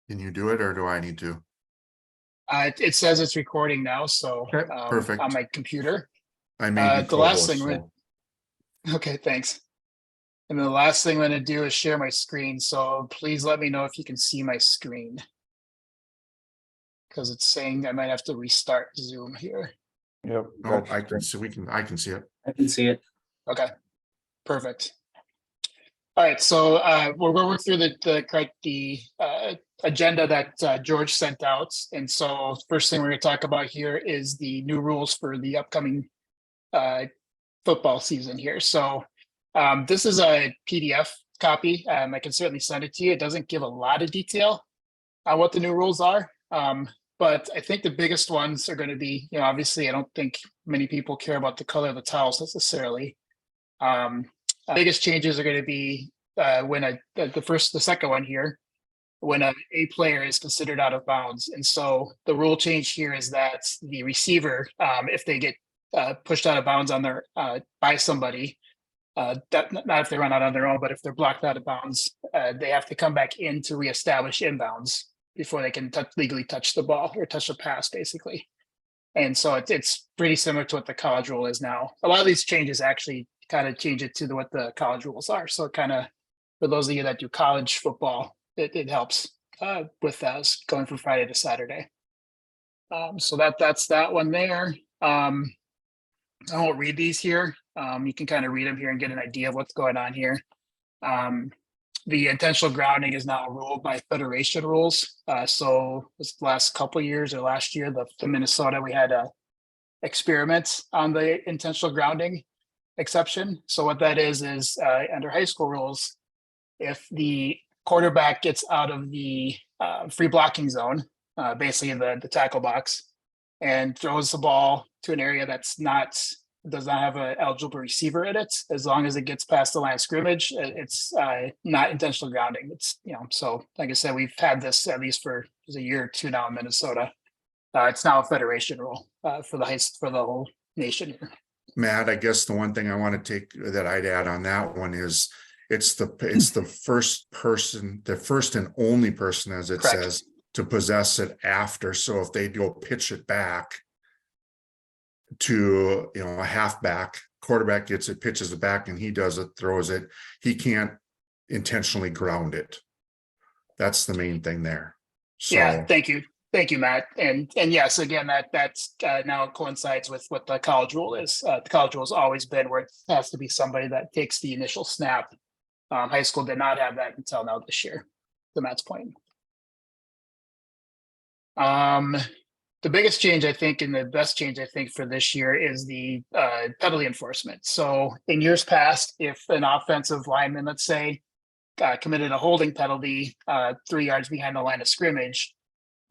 Can you do it or do I need to? It says it's recording now, so Okay, perfect. on my computer. I may be The last thing co-host, so okay, thanks. And the last thing I'm gonna do is share my screen, so please let me know if you can see my screen. Because it's saying I might have to restart Zoom here. Yep. no, gotcha. I can see, I can see it. I can see it. Okay, perfect. All right, so we're going to work through the agenda that George sent out. And so first thing we're going to talk about here is the new rules for the upcoming football season here. So this is a PDF copy. I can certainly send it to you. It doesn't give a lot of detail on what the new rules are. But I think the biggest ones are going to be, obviously, I don't think many people care about the color of the towels necessarily. Biggest changes are going to be when the second one here, when a player is considered out of bounds. And so the rule change here is that the receiver, if they get pushed out of bounds on their by somebody, not if they run out on their own, but if they're blocked out of bounds, they have to come back in to reestablish inbounds before they can legally touch the ball or touch the pass, basically. And so it's pretty similar to what the college rule is now. A lot of these changes actually kind of change it to what the college rules are. So it kind of, for those of you that do college football, it helps with that going from Friday to Saturday. So that's that one there. I won't read these here. You can kind of read them here and get an idea of what's going on here. The intentional grounding is now ruled by federation rules. So this last couple of years or last year, the Minnesota, we had a experiment on the intentional grounding exception. So what that is under high school rules, if the quarterback gets out of the free blocking zone, basically the tackle box, and throws the ball to an area does not have an eligible receiver in it, as long as it gets past the line of scrimmage, it's not intentional grounding. It's, so like I said, we've had this at least for a year or two now in Minnesota. It's now a federation rule for the whole nation here. Matt, I guess the one thing I want to take that I'd add on that one is it's the first and only person, as it Correct. says, to possess it after. So if they go pitch it back to a halfback, quarterback gets it, pitches it back, and he does it, throws it, he can't intentionally ground it. That's the main thing there. So yeah, thank you, Matt. And yes, again, that's now coincides with what the college rule is. The college rule has always been where it has to be somebody that takes the initial snap. High school did not have that until now this year, to Matt's point. The biggest change, I think, and the best change, I think, for this year is the penalty enforcement. So in years past, if an offensive lineman, let's say, committed a holding penalty 3 yards behind the line of scrimmage,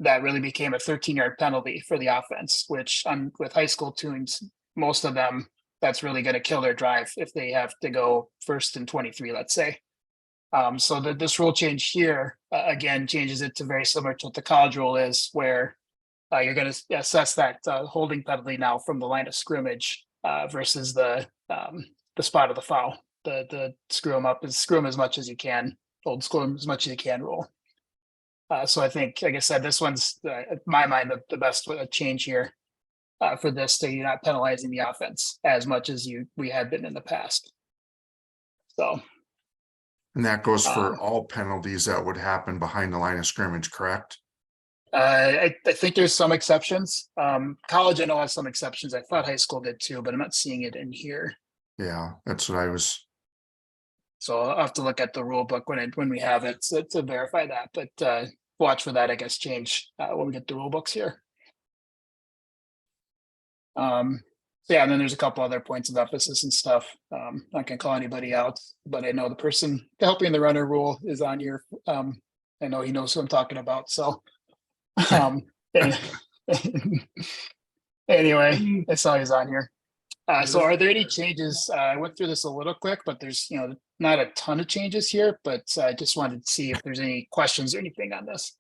that really became a 13-yard penalty for the offense, which with high school teams, most of them, that's really going to kill their drive if they have to go 1st and 23, let's say. So this rule change here, again, changes it to very similar to what the college rule is, where you're going to assess that holding penalty now from the line of scrimmage versus the spot of the foul. The screw them as much as you can, screw them as much as you can rule. So I think, like I said, this one's, in my mind, the best change here for this, so you're not penalizing the offense as much as we had been in the past. So. And that goes for all penalties that would happen behind the line of scrimmage, correct? I think there's some exceptions. College, I know, has some exceptions. I thought high school did too, but I'm not seeing it in here. Yeah, that's what I was. So I'll have to look at the rule book when we have it to verify that. But watch for that, I guess, change when we get the rule books here. So yeah, and then there's a couple other points of emphasis and stuff. Not gonna call anybody out, but I know the person helping the runner rule is on here. I know he knows who I'm talking about. So anyway, I saw he's on here. So are there any changes? I went through this a little quick, but there's not a ton of changes here, but I just wanted to see if there's any questions or anything on this.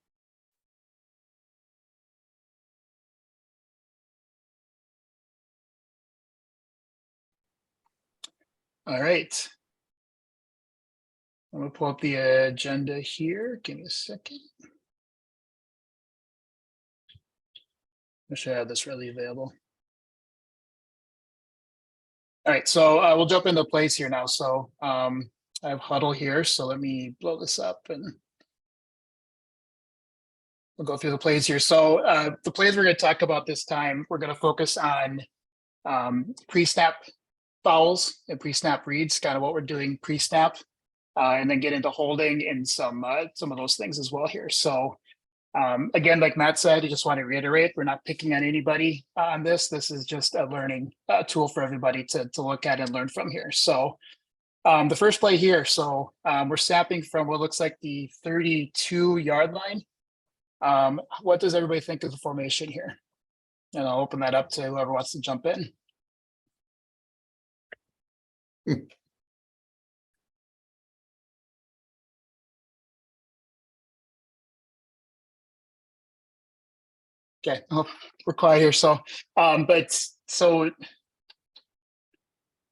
All right. I'm gonna pull up the agenda here. Give me a second. I should have this readily available. All right, so we'll jump into plays here now. So I have huddle here, so let me blow this up and we'll go through the plays here. So the plays we're going to talk about this time, we're going to focus on pre-snap fouls and pre-snap reads, kind of what we're doing pre-snap, and then get into holding and some of those things as well here. So again, like Matt said, I just want to reiterate, we're not picking on anybody on this. This is just a learning tool for everybody to look at and learn from here. So the first play here, so we're snapping from what looks like the 32-yard line. What does everybody think of the formation here? And I'll open that up to whoever wants to jump in. Okay, we're quiet here. So,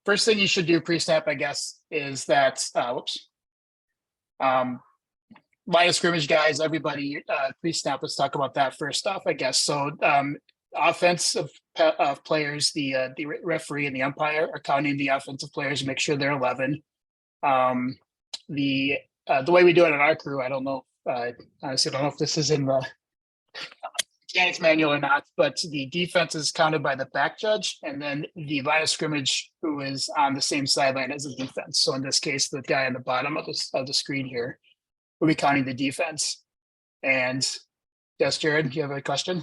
first thing you should do pre-snap, I guess, is that, line of scrimmage guys, everybody, pre-snap, let's talk about that first off, I guess. So, offensive players, the referee and the umpire are counting the offensive players, make sure they're 11. The way we do it in our crew, I don't know, honestly, I don't know if this is in the mechanics manual or not, but the defense is counted by the back judge, and then the line of scrimmage who is on the same sideline as the defense. So in this case, the guy on the bottom of the screen here will be counting the defense. And yes, Jared, you have a question?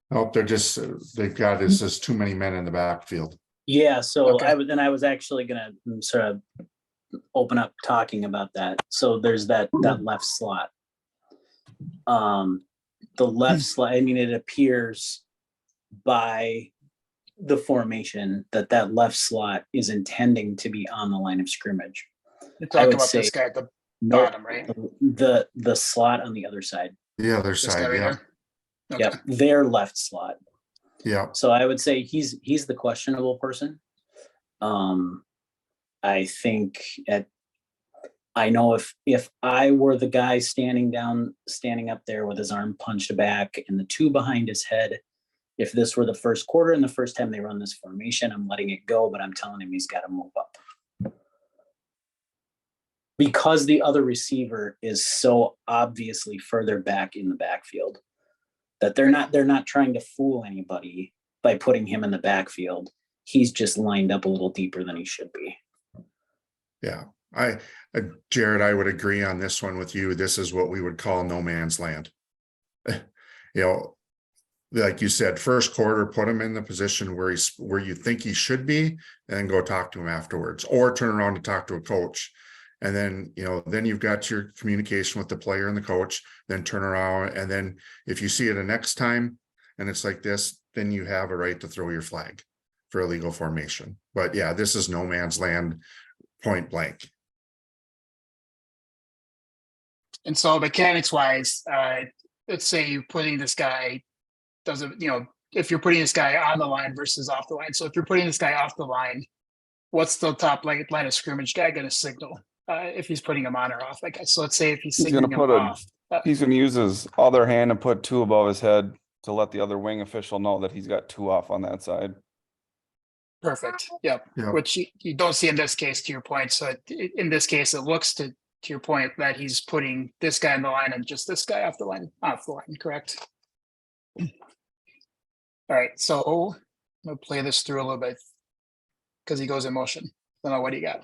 Nope, they've got, it says too many men in the backfield. Yeah, so Okay. I was actually gonna sort of open up talking about that. So there's that left slot. The left slot, I mean, it appears by the formation that left slot is intending to be on the line of scrimmage. You're I talking would about say this guy at the No, bottom, right? the slot on the other side. The other This guy side, right yeah, here? Okay. Yep, their left slot. yeah. So I would say he's the questionable person. I think I know if I were the guy standing up there with his arm punched back and the two behind his head, if this were the first quarter and the first time they run this formation, I'm letting it go, but I'm telling him he's got to move up. Because the other receiver is so obviously further back in the backfield that they're not trying to fool anybody by putting him in the backfield. He's just lined up a little deeper than he should be. Yeah, Jared, I would agree on this one with you. This is what we would call no man's land. Like you said, first quarter, put him in the position where you think he should be, and then go talk to him afterwards, or turn around to talk to a coach. And then, then you've got your communication with the player and the coach, then turn around. And then if you see it the next time and it's like this, then you have a right to throw your flag for illegal formation. But yeah, this is no man's land, point blank. And so mechanics wise, let's say you're putting this guy if you're putting this guy on the line versus off the line. So if you're putting this guy off the line, what's the top line of scrimmage guy going to signal if he's putting him on or off? Like, so let's say if he's signaling him off. He's going to use his other hand and put two above his head to let the other wing official know that he's got two off on that side. Perfect. Yep. Yeah. Which you don't see in this case, to your point. So in this case, it looks to your point that he's putting this guy on the line and just this guy off the line, correct? All right, so I'm gonna play this through a little bit because he goes in motion. I don't know, what do you got?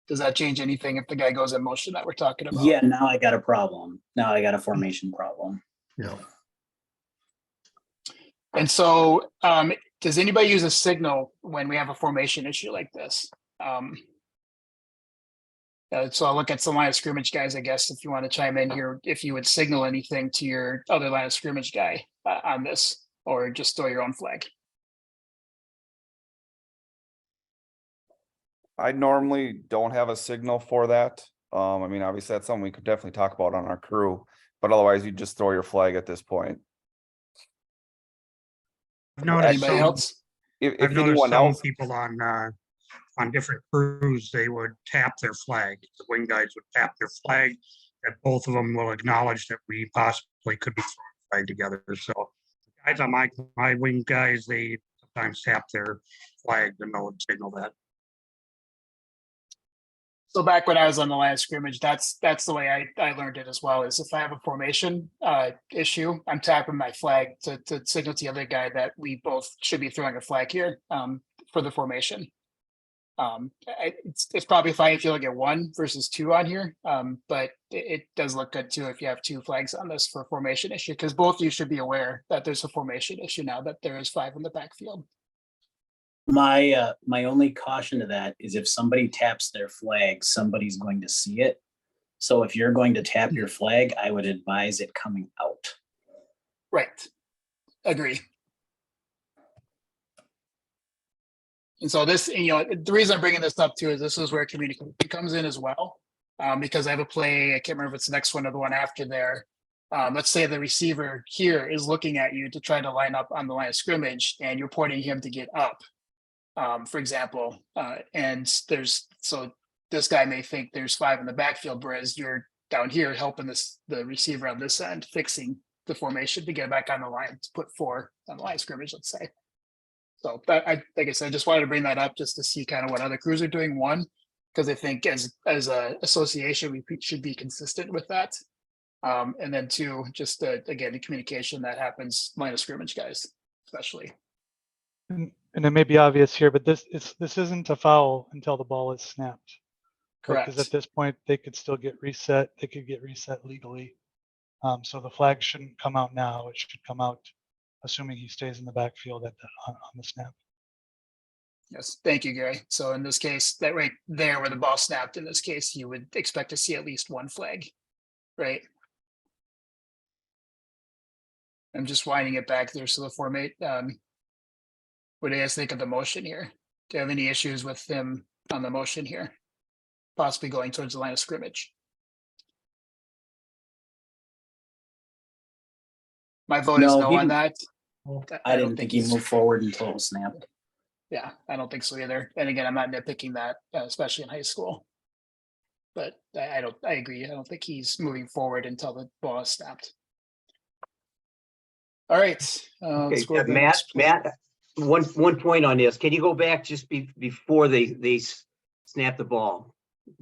Does that change anything if the guy goes in motion that we're talking about? Yeah, now I got a problem. Now I got a formation problem. Yeah. And so does anybody use a signal when we have a formation issue like this? So I'll look at some line of scrimmage guys, I guess, if you want to chime in here, if you would signal anything to your other line of scrimmage guy on this, or just throw your own flag. I normally don't have a signal for that. I mean, obviously that's something we could definitely talk about on our crew, but otherwise you just throw your flag at this point. I've noticed Anybody else? If I've noticed anyone some else, people on different crews, they would tap their flag. The wing guys would tap their flag, that both of them will acknowledge that we possibly could be throwing flag together. So guys on my wing guys, they sometimes tap their flag to know and signal that. So back when I was on the line of scrimmage, that's the way I learned it as well, is if I have a formation issue, I'm tapping my flag to signal to the other guy that we both should be throwing a flag here for the formation. It's probably fine if you look at 1 versus 2 on here, but it does look good too if you have 2 flags on this for formation issue, because both of you should be aware that there's a formation issue now that there is 5 in the backfield. My only caution to that is if somebody taps their flag, somebody's going to see it. So if you're going to tap your flag, I would advise it coming out. Right. Agree. And so this, the reason I'm bringing this up too is this is where communication comes in as well. Because I have a play, I can't remember if it's the next one or the one after there. Let's say the receiver here is looking at you to try to line up on the line of scrimmage and you're pointing him to get up, for example. And so this guy may think there's 5 in the backfield, whereas you're down here helping the receiver on this end, fixing the formation to get back on the line to put 4 on the line of scrimmage, let's say. So that like I said, I just wanted to bring that up just to see kind of what other crews are doing. 1, because I think as a association, we should be consistent with that. And then 2, just again, the communication that happens line of scrimmage guys, especially. And it may be obvious here, but this isn't a foul until the ball is snapped. Correct. Because at this point, they could still get reset. They could get reset legally. So the flag shouldn't come out now. It should come out, assuming he stays in the backfield on the snap. Yes, thank you, Gary. So in this case, that right there where the ball snapped, in this case, you would expect to see at least 1 flag, right? I'm just winding it back there. So the formate, what do you guys think of the motion here? Do you have any issues with him on the motion here? Possibly going towards the line of scrimmage? My vote is No, no he on didn't- that. I didn't think he he's- moved forward until it was snapped. Yeah, I don't think so either. And again, I'm not nitpicking that, especially in high school. But I agree. I don't think he's moving forward until the ball is snapped. All right. Okay, let's go to the Matt, next play. one point on this. Can you go back just before they snap the ball?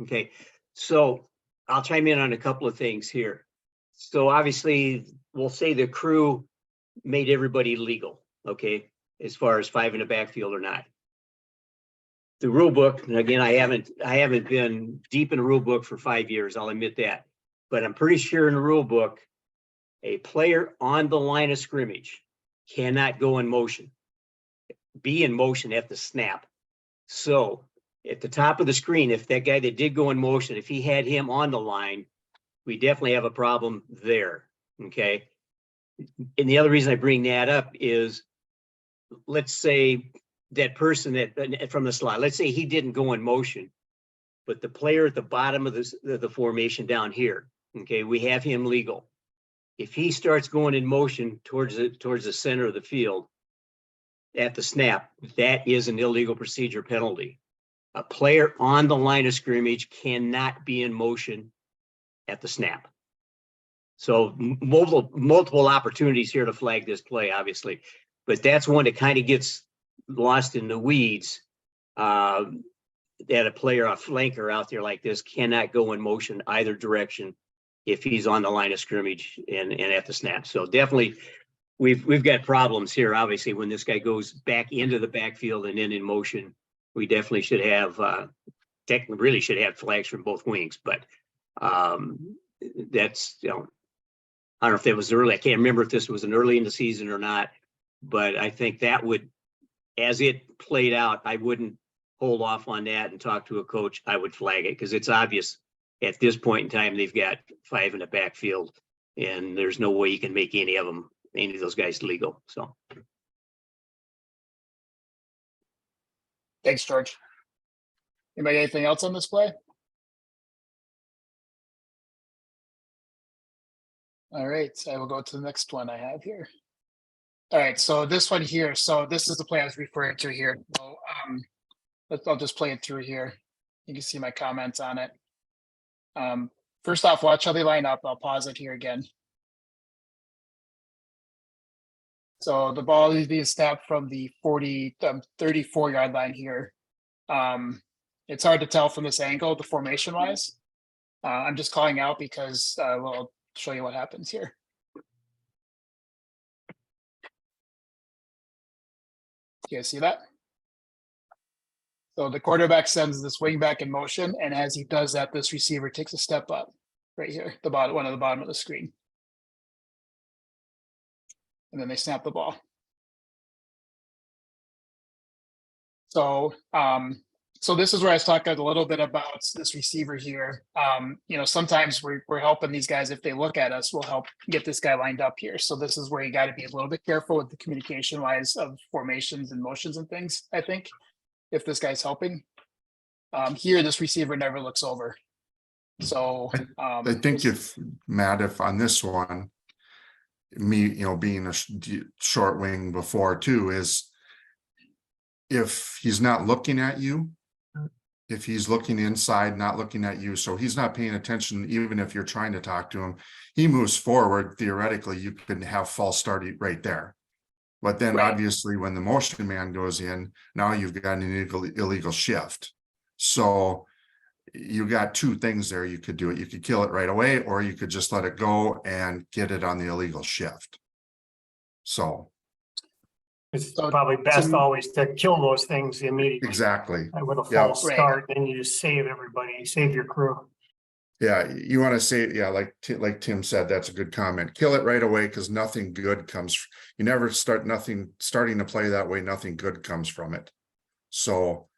Okay, so I'll chime in on a couple of things here. So obviously, we'll say the crew made everybody legal, okay, as far as 5 in the backfield or not. The rule book, and again, I haven't been deep in the rule book for 5 years, I'll admit that. But I'm pretty sure in the rule book, a player on the line of scrimmage cannot go in motion, be in motion at the snap. So at the top of the screen, if that guy that did go in motion, if he had him on the line, we definitely have a problem there, okay? And the other reason I bring that up is, let's say that person that from the slide, let's say he didn't go in motion, but the player at the bottom of the formation down here, okay, we have him legal. If he starts going in motion towards the center of the field at the snap, that is an illegal procedure penalty. A player on the line of scrimmage cannot be in motion at the snap. So multiple opportunities here to flag this play, obviously, but that's one that kind of gets lost in the weeds. That a player, a flanker out there like this cannot go in motion either direction if he's on the line of scrimmage and at the snap. So definitely we've got problems here. Obviously, when this guy goes back into the backfield and then in motion, we definitely should have technically really should have flags from both wings, but that's, I don't know if that was early. I can't remember if this was an early in the season or not, but I think that would, as it played out, I wouldn't hold off on that and talk to a coach. I would flag it because it's obvious at this point in time, they've got 5 in the backfield and there's no way you can make any of those guys legal. So. Thanks, George. Anybody got anything else on this play? All right, I will go to the next one I have here. All right, so this one here, so this is the play I was referring to here. So I'll just play it through here. You can see my comments on it. First off, watch how they line up. I'll pause it here again. So the ball is being snapped from the 34-yard line here. It's hard to tell from this angle, the formation wise. I'm just calling out because we'll show you what happens here. You guys see that? So the quarterback sends this wing back in motion, and as he does that, this receiver takes a step up right here, the bottom, one of the bottom of the screen. And then they snap the ball. So, so this is where I was talking a little bit about this receiver here. You know, sometimes we're helping these guys. If they look at us, we'll help get this guy lined up here. So this is where you got to be a little bit careful with the communication wise of formations and motions and things, I think, if this guy's helping. Here, this receiver never looks over. So I think if Matt, if on this one, me, you know, being a short wing before too, is if he's not looking at you, if he's looking inside, not looking at you, so he's not paying attention, even if you're trying to talk to him, he moves forward, theoretically, you can have false start right there. But then Right. obviously when the motion man goes in, now you've got an illegal shift. So you got two things there. You could do it. You could kill it right away, or you could just let it go and get it on the illegal shift. So It's So probably best to- always to kill those things immediately. exactly. With a Yeah. false Right. start, then you just save everybody, save your crew. Yeah, you want to say, yeah, like Tim said, that's a good comment. Kill it right away because nothing good comes. You never starting to play that way, nothing good comes from it. So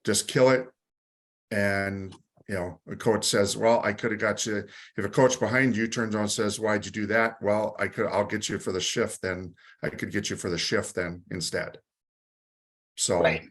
just kill it. And, you know, a coach says, well, I could have got you. If a coach behind you turns on and says, why'd you do that? Well, I'll get you for the shift. Then I could get you for the shift then instead. So. Right.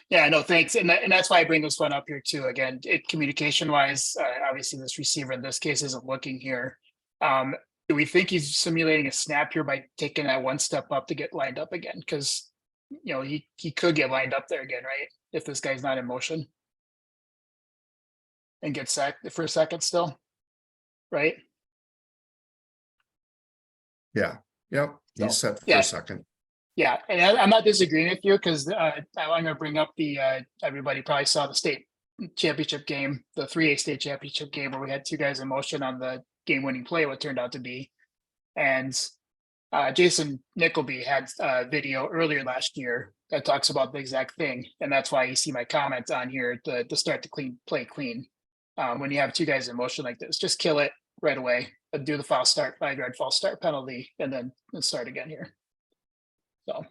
Yeah, no, thanks. And that's why I bring this one up here too. Again, communication wise, obviously this receiver in this case isn't looking here. Do we think he's simulating a snap here by taking that one step up to get lined up again? Because, you know, he could get lined up there again, right? If this guy's not in motion. And get sacked for a second still, right? Yeah, yep, So, he's set for yeah. a second. Yeah, and I'm not disagreeing with you because I'm gonna bring up the everybody probably saw the state championship game, the 3A state championship game where we had two guys in motion on the game-winning play, what turned out to be. And Jason Nickleby had a video earlier last year that talks about the exact thing, and that's why you see my comment on here to start to play clean. When you have two guys in motion like this, just kill it right away, do the false start, 5-yard false start penalty, and then start again here. So,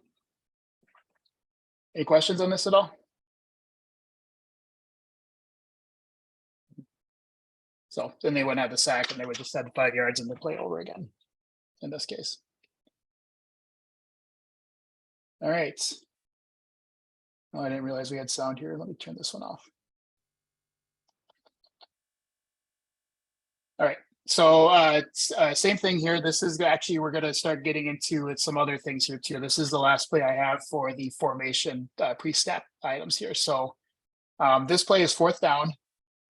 any questions on this at all? So then they wouldn't have the sack and they would just have the 5 yards and the play over again in this case. All right. Oh, I didn't realize we had sound here. Let me turn this one off. All right. So same thing here. This is actually, we're going to start getting into some other things here too. This is the last play I have for the formation pre-snap items here. So this play is 4th down,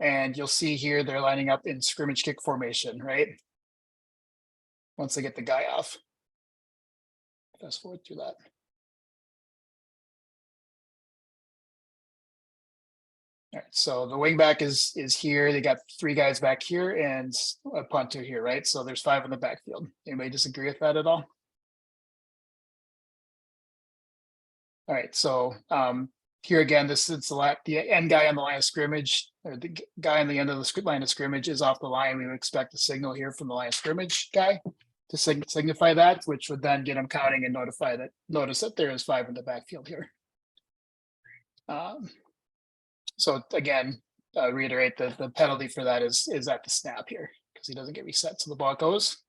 and you'll see here they're lining up in scrimmage kick formation, right? Once they get the guy off. Fast forward through that. All right, so the wingback is here. They got 3 guys back here and a punter here, right? So there's 5 in the backfield. Anybody disagree with that at all? All right, so here again, this is the end guy on the line of scrimmage, or the guy on the end of the line of scrimmage is off the line. We would expect a signal here from the line of scrimmage guy to signify that, which would then get him counting and notice that there is 5 in the backfield here. So again, reiterate that the penalty for that is at the snap here because he doesn't get reset. So the ball goes.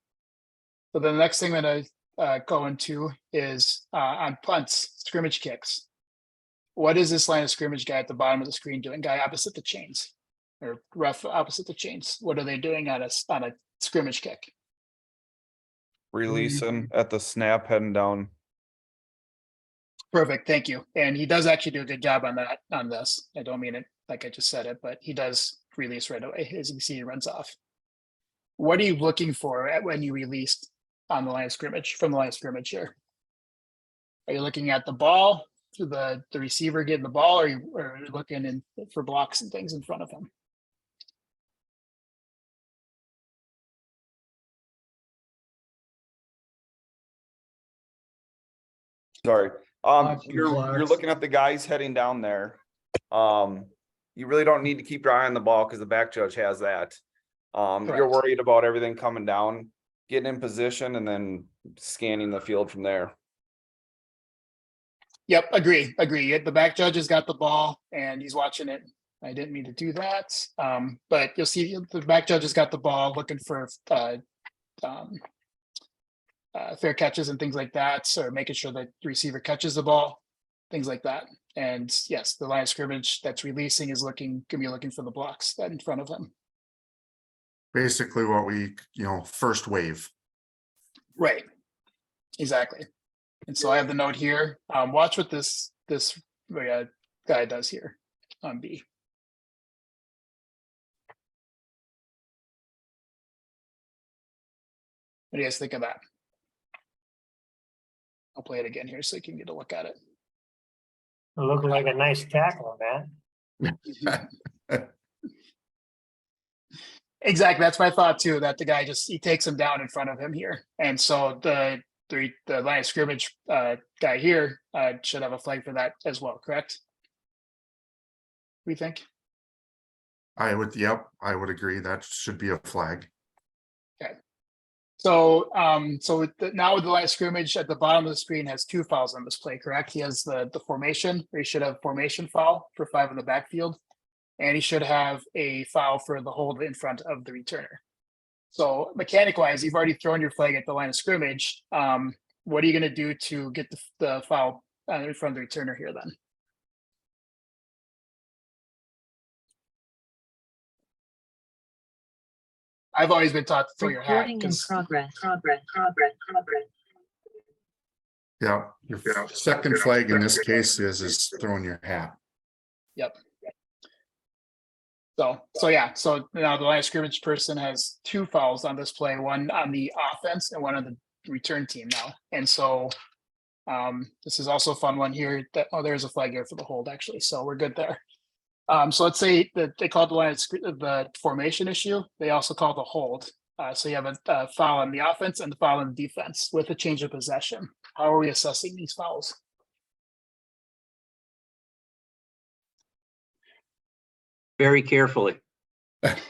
So the next thing I'm going to go into is on punts, scrimmage kicks. What is this line of scrimmage guy at the bottom of the screen doing? Guy opposite the chains or rough opposite the chains. What are they doing on a scrimmage kick? Release him at the snap heading down. Perfect, thank you. And he does actually do a good job on that, on this. I don't mean it like I just said it, but he does release right away. As you can see, he runs off. What are you looking for when you released on the line of scrimmage, from the line of scrimmage here? Are you looking at the ball, to the receiver getting the ball, or are you looking in for blocks and things in front of him? Sorry, Blocks and you're blocks. looking at the guys heading down there. You really don't need to keep your eye on the ball because the back judge has that. You're Correct. worried about everything coming down, getting in position and then scanning the field from there. Yep, agree. The back judge has got the ball and he's watching it. I didn't mean to do that. But you'll see the back judge has got the ball looking for fair catches and things like that, or making sure that the receiver catches the ball, things like that. And yes, the line of scrimmage that's releasing is gonna be looking for the blocks that in front of him. Basically what we, first wave. Right. Exactly. And so I have the note here. Watch what this guy does here on B. What do you guys think of that? I'll play it again here so you can get a look at it. It looked like a nice tackle, man. Exactly. That's my thought too, that the guy he takes him down in front of him here. And so the line of scrimmage guy here should have a flag for that as well, correct? We think? I would agree. That should be a flag. So, now with the line of scrimmage at the bottom of the screen has 2 fouls on this play, correct? He has the formation, or he should have formation foul for 5 in the backfield. And he should have a foul for the hold in front of the returner. So mechanic wise, you've already thrown your flag at the line of scrimmage. What are you going to do to get the foul in front of the returner here then? I've always been taught to throw your hat. Recording in progress. Yeah, your second flag in this case is throwing your hat. Yep. So yeah, so now the line of scrimmage person has 2 fouls on this play, one on the offense and one on the return team now. And so this is also a fun one here that, there's a flag here for the hold actually. So we're good there. So let's say that they called the formation issue. They also call the hold. So you have a foul on the offense and the foul on the defense with a change of possession. How are we assessing these fouls? Very carefully. That's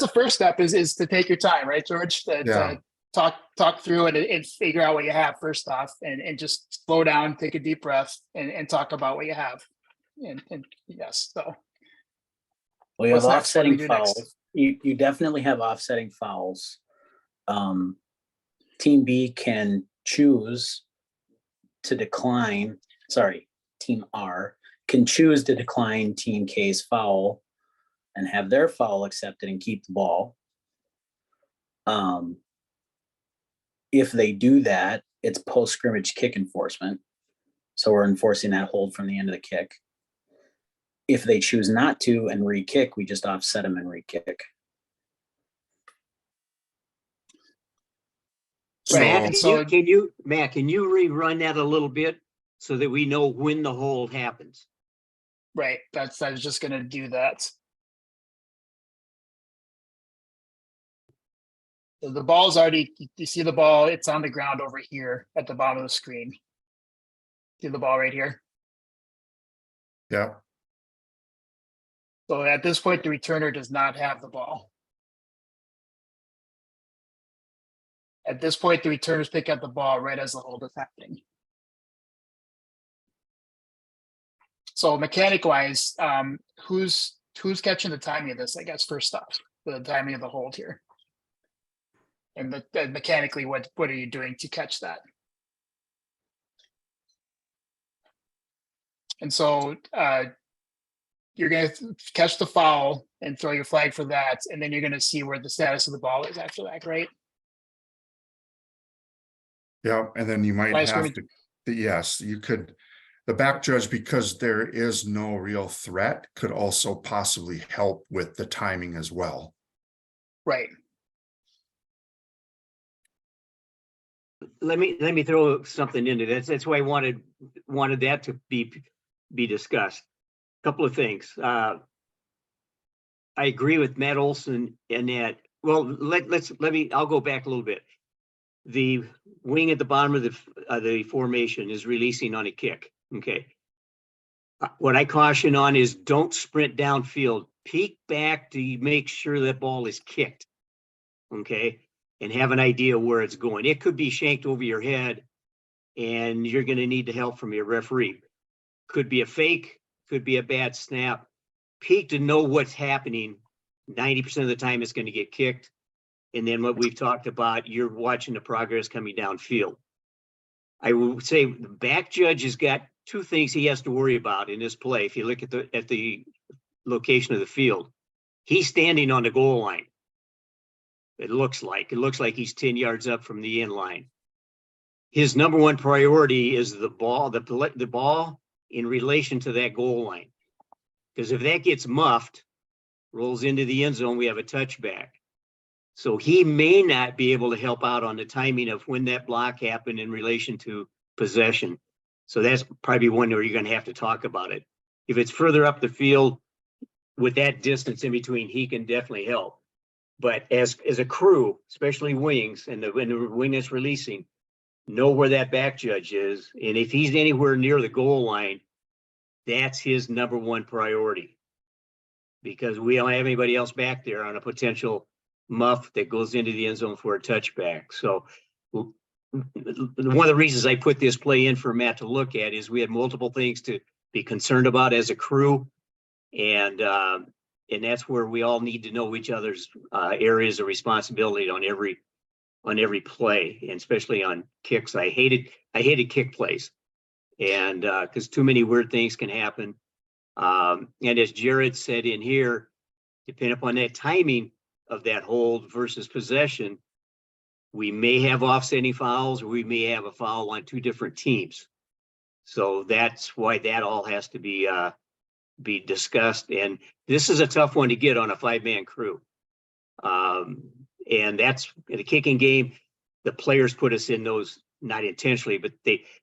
the first step is to take your time, right, George? Yeah. Talk through it and figure out what you have first off and just slow down, take a deep breath and talk about what you have. And yes, so. Well, you have What's next? What do we offsetting do next? fouls. You definitely have offsetting fouls. Team B can choose to decline, Team R can choose to decline Team K's foul and have their foul accepted and keep the ball. If they do that, it's post-scrimmage kick enforcement. So we're enforcing that hold from the end of the kick. If they choose not to and re-kick, we just offset them and re-kick. Matt, So- can you rerun that a little bit so that we know when the hold happens? Right, I was just gonna do that. So the ball's already, you see the ball, it's on the ground over here at the bottom of the screen. See the ball right here? Yeah, So at this point, the returner does not have the ball. At this point, the returners pick up the ball right as the hold is happening. So mechanic wise, who's catching the timing of this, I guess, first off, the timing of the hold here? And mechanically, what are you doing to catch that? And so you're going to catch the foul and throw your flag for that, and then you're going to see where the status of the ball is after that, right? yeah, and then you might Vice have Chairman. to, yes, you could, the back judge, because there is no real threat, could also possibly help with the timing as well. Right. let me throw something into that. That's why I wanted that to be discussed. Couple of things. I agree with Matt Olson in that. Well, I'll go back a little bit. The wing at the bottom of the formation is releasing on a kick. Okay. What I caution on is don't sprint downfield. Peek back to make sure that ball is kicked. Okay. And have an idea where it's going. It could be shanked over your head and you're going to need the help from your referee. Could be a fake, could be a bad snap. Peek to know what's happening. 90% of the time it's going to get kicked. And then what we've talked about, you're watching the progress coming downfield. I would say the back judge has got two things he has to worry about in this play. If you look at the location of the field, he's standing on the goal line. It looks like he's 10 yards up from the end line. His number one priority is the ball in relation to that goal line. Because if that gets muffed, rolls into the end zone, we have a touchback. So he may not be able to help out on the timing of when that block happened in relation to possession. So that's probably one where you're going to have to talk about it. If it's further up the field with that distance in between, he can definitely help. But as a crew, especially wings and the wing that's releasing, know where that back judge is. And if he's anywhere near the goal line, that's his number one priority. Because we don't have anybody else back there on a potential muff that goes into the end zone for a touchback. So one of the reasons I put this play in for Matt to look at is we had multiple things to be concerned about as a crew. And that's where we all need to know each other's areas of responsibility on every play, and especially on kicks. I hated kick plays, and because too many weird things can happen. And as Jared said in here, depending upon that timing of that hold versus possession, we may have offsetting fouls, or we may have a foul on two different teams. So that's why that all has to be discussed. And this is a tough one to get on a 5-man crew. And that's the kicking game. The players put us in those, not intentionally, but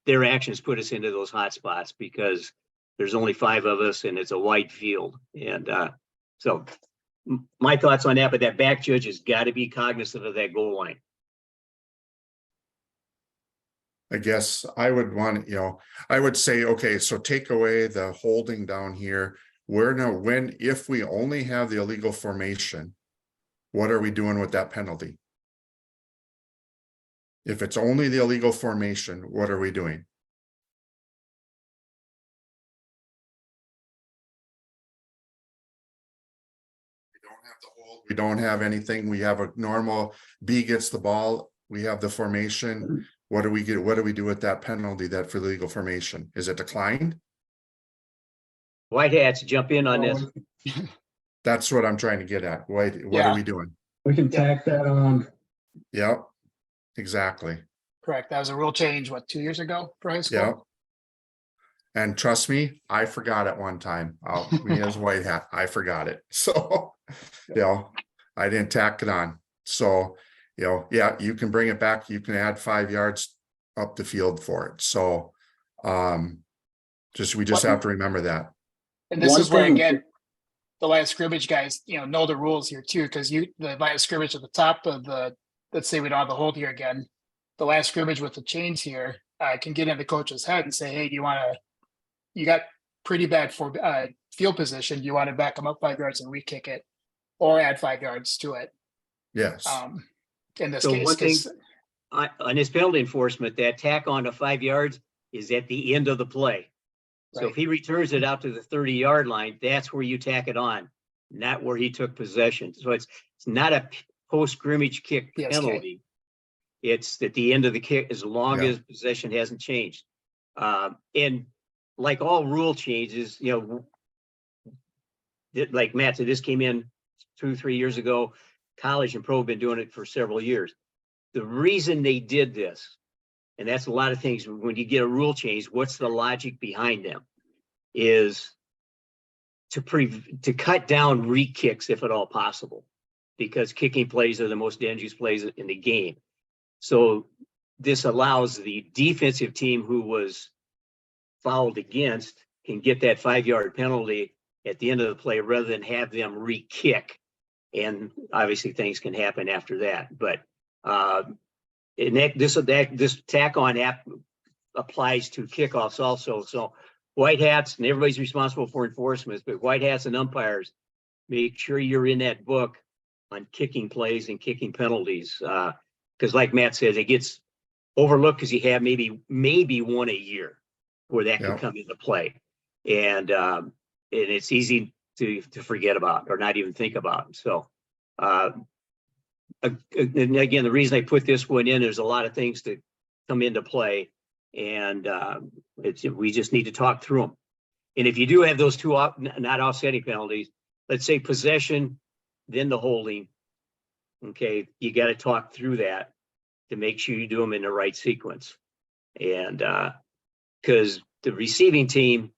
their actions put us into those hot spots because there's only 5 of us and it's a wide field. And so my thoughts on that, but that back judge has got to be cognizant of that goal line. I guess I would want, I would say, okay, so take away the holding down here. If we only have the illegal formation, what are we doing with that penalty? If it's only the illegal formation, what are we doing? We don't have the hold. We don't have anything. We have a normal B gets the ball. We have the formation. What do we get? What do we do with that penalty, that for legal formation? Is it declined? White hats, jump in on this. That's what I'm trying to get at. What Yeah. are we doing? We can tack that on. Yep, exactly. Correct. That was a rule change, 2 years ago for high school? Yep. And trust me, I forgot it one time. Me as white hat, I forgot it. So, I didn't tack it on. So, yeah, you can bring it back. You can add 5 yards up the field for it. So, we just have to remember that. And this One is where, thing- again, the line of scrimmage guys, know the rules here too, because the line of scrimmage at the top of let's say we don't have the hold here again, the line of scrimmage with the chains here can get in the coach's head and say, hey, you got pretty bad for field position. Do you want to back them up 5 yards and re-kick it, or add 5 yards to it? Yes. In this So case, one thing 'cause- on his penalty enforcement, that tack on to 5 yards is at the end of the play. So Right. if he returns it out to the 30-yard line, that's where you tack it on, not where he took possession. So it's not a post-scrimmage kick PSK. penalty. It's at the end of the kick, as long Yeah. as possession hasn't changed. And like all rule changes, like Matt said, this came in 2-3 years ago. College and pro have been doing it for several years. The reason they did this, and that's a lot of things, when you get a rule change, what's the logic behind them, is to cut down re-kicks if at all possible, because kicking plays are the most dangerous plays in the game. So this allows the defensive team who was fouled against can get that 5-yard penalty at the end of the play rather than have them re-kick. And obviously things can happen after that, but this tack on app applies to kickoffs also. So white hats, and everybody's responsible for enforcement, but white hats and umpires, make sure you're in that book on kicking plays and kicking penalties. Because like Matt said, it gets overlooked because you have maybe one a year where that Yeah. could come into play. And it's easy to forget about or not even think about. So and again, the reason I put this one in, there's a lot of things that come into play, and we just need to talk through them. And if you do have those two not offsetting penalties, let's say possession, then the holding, okay, you got to talk through that to make sure you do them in the right sequence. And because the receiving team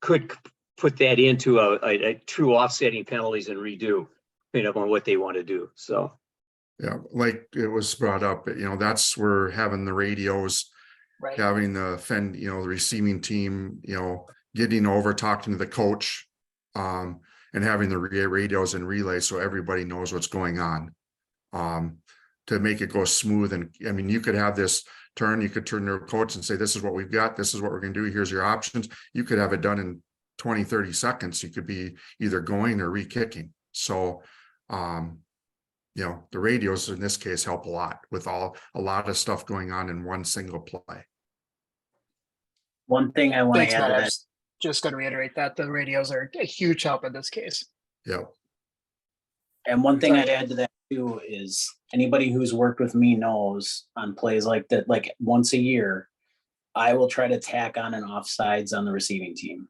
could put that into a true offsetting penalties and redo, depending upon what they want to do. So Yeah, like it was brought up, that's where having the radios, Right. having the the receiving team, getting over, talking to the coach, and having the radios and relays so everybody knows what's going on. To make it go smooth. And I mean, you could have this turn, you could turn to a coach and say, this is what we've got, this is what we're going to do, here's your options. You could have it done in 20-30 seconds. You could be either going or re-kicking. So the radios in this case help a lot with a lot of stuff going on in one single play. One thing I want Thanks, to add Matt. to I that. was just going to reiterate that the radios are a huge help in this case. Yeah. And one thing Sorry. I'd add to that too is anybody who's worked with me knows on plays like that, like once a year, I will try to tack on an offsides on the receiving team.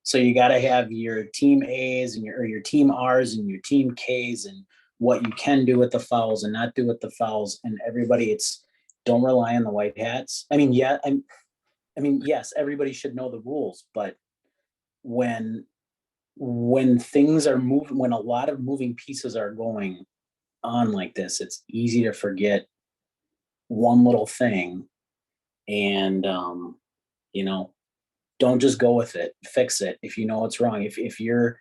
So you got to have your team A's and your team R's and your team K's and what you can do with the fouls and not do with the fouls. And everybody, don't rely on the white hats. I mean, yes, everybody should know the rules, but when things are moving, when a lot of moving pieces are going on like this, it's easy to forget one little thing. And don't just go with it, fix it if you know it's wrong. If your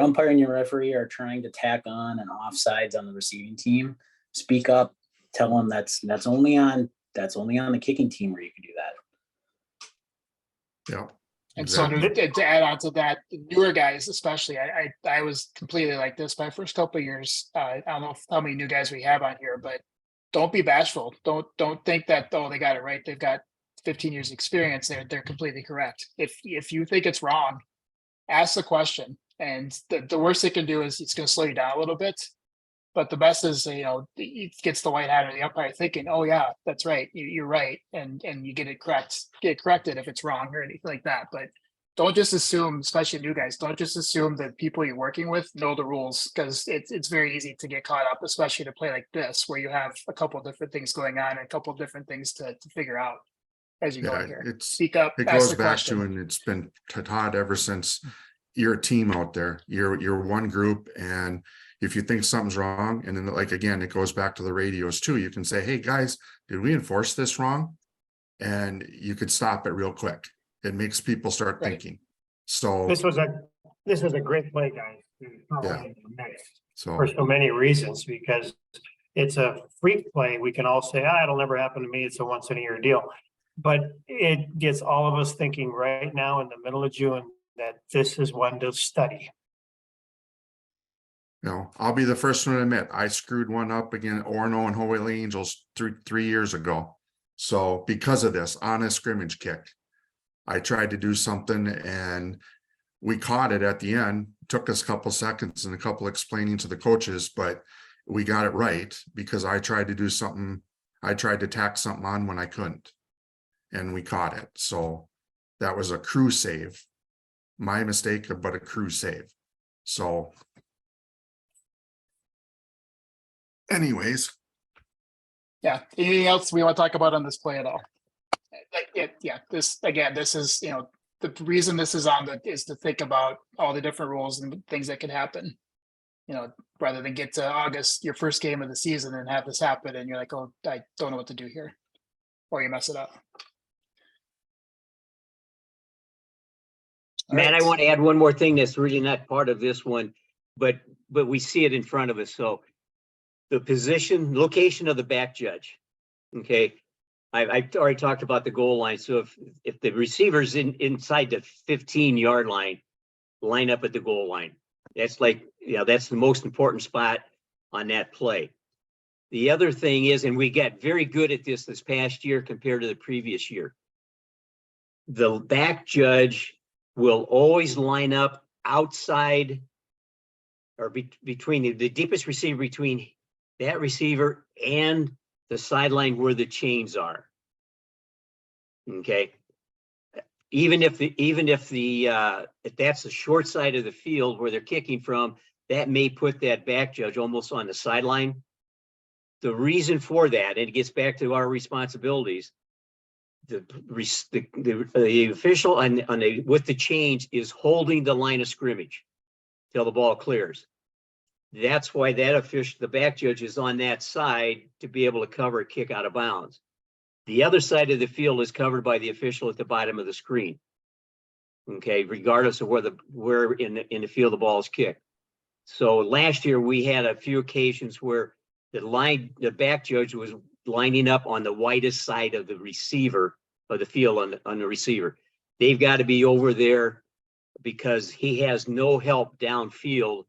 umpire and your referee are trying to tack on an offsides on the receiving team, speak up, tell them that's only on the kicking team where you can do that. Yeah. And so to add on to that, the newer guys, especially, I was completely like this my first couple of years. I don't know how many new guys we have on here, but don't be bashful. Don't think that, oh, they got it right. They've got 15 years experience. They're completely correct. If you think it's wrong, ask the question. And the worst it can do is it's going to slow you down a little bit. But the best is, it gets the white hat or the umpire thinking, oh yeah, that's right. You're right. And you get it corrected if it's wrong or anything like that. But don't just assume, especially new guys, don't just assume that people you're working with know the rules, because it's very easy to get caught up, especially to play like this, where you have a couple of different things going on and a couple of differerent things to figure out as you go in here. Speak up. It ask goes the back question. to, and it's been taught ever since, you're a team out there. You're one group, and if you think something's wrong, and then like again, it goes back to the radios too. You can say, "Hey guys, did we enforce this wrong?" And you could stop it real quick. It makes people start Right. thinking. So This was a great play, guys. Yeah. So For so many reasons, because it's a freak play. We can all say, it'll never happen to me. It's a once in a year deal. But it gets all of us thinking right now in the middle of June that this is one to study. I'll be the first one to admit I screwed one up again, Orono and Holy Angels 3 years ago. So because of this on a scrimmage kick, I tried to do something and we caught it at the end. Took us a couple seconds and a couple explaining to the coaches, but we got it right because I tried to do something. I tried to tack something on when I couldn't, and we caught it. So that was a crew save. My mistake, but a crew save. So anyways. Yeah. Anything else we want to talk about on this play at all? This is, the reason this is on is to think about all the different rules and things that can happen. you know, rather than get to August, your first game of the season, and have this happen, and you're like, oh, I don't know what to do here, or you mess it up. All Matt, I right. want to add one more thing that's really not part of this one, but we see it in front of us. So the position, location of the back judge. Okay. I've already talked about the goal line. So if the receiver's inside the 15-yard line up at the goal line, that's like, that's the most important spot on that play. The other thing is, and we got very good at this past year compared to the previous year. The back judge will always line up outside or between the deepest receiver between that receiver and the sideline where the chains are. Okay. Even if that's the short side of the field where they're kicking from, that may put that back judge almost on the sideline. The reason for that, and it gets back to our responsibilities, the official with the change is holding the line of scrimmage till the ball clears. That's why that official, the back judge, is on that side to be able to cover a kick out of bounds. The other side of the field is covered by the official at the bottom of the screen. Okay, regardless of where in the field the ball is kicked. So last year we had a few occasions where the back judge was lining up on the widest side of the receiver of the field on the receiver. They've got to be over there because he has no help downfield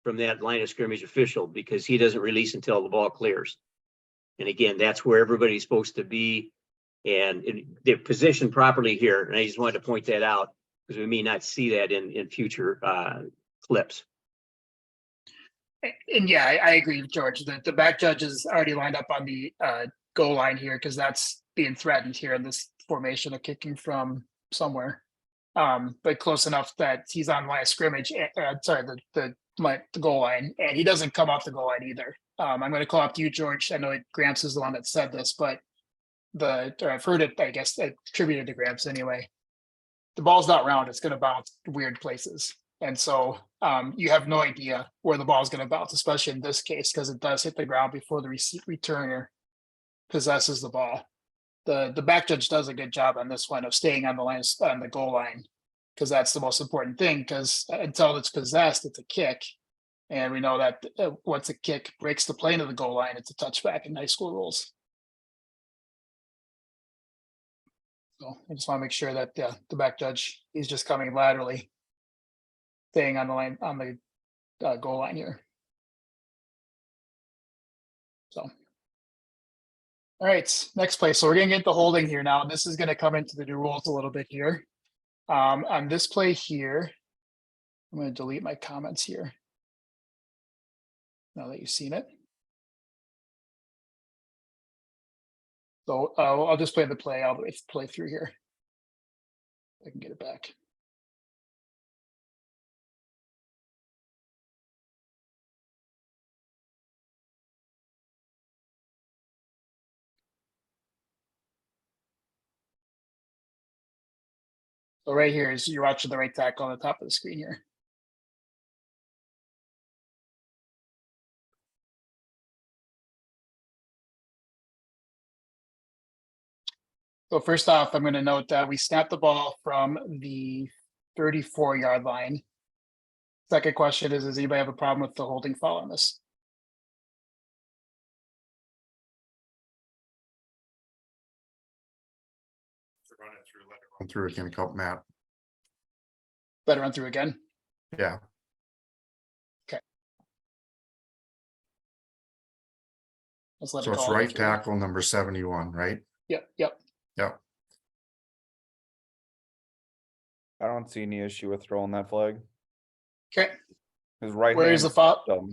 from that line of scrimmage official because he doesn't release until the ball clears. And again, that's where everybody's supposed to be, and they're positioned properly here. And I just wanted to point that out because we may not see that in future clips. And yeah, I agree, George. The back judge is already lined up on the goal line here because that's being threatened here in this formation of kicking from somewhere. But close enough that he's on line of scrimmage. The goal line, and he doesn't come off the goal line either. I'm going to call up to you, George. I know Gramps is the one that said this, but I've heard it, I guess, attributed to Gramps anyway. The ball's not round; it's going to bounce weird places, and so you have no idea where the ball's going to bounce, especially in this case because it does hit the ground before the returner possesses the ball. The back judge does a good job on this one of staying on the goal line because that's the most important thing. Because until it's possessed, it's a kick, and we know that once a kick breaks the plane of the goal line, it's a touchback in high school rules. So I just want to make sure that the back judge is just coming laterally, staying on the line on the goal line here. So, all right, next play. So we're gonna get the holding here now. This is gonna come into the new rules a little bit here. On this play here, I'm going to delete my comments here. Now that you've seen it. So I'll just play the play. I'll play through here. I can get it back. So right here is you're watching the right tackle on the top of the screen here. So first off, I'm going to note that we snapped the ball from the 34-yard line. Second question is, does anybody have a problem with the holding foul on this? Run it through, let it run through again, help Matt. Let it run through again. Yeah. Let's let So it it's go all the way right through. tackle number 71, right? Yep. Yep. I don't see any issue with throwing that flag. Okay. His right Where is the hand. foul?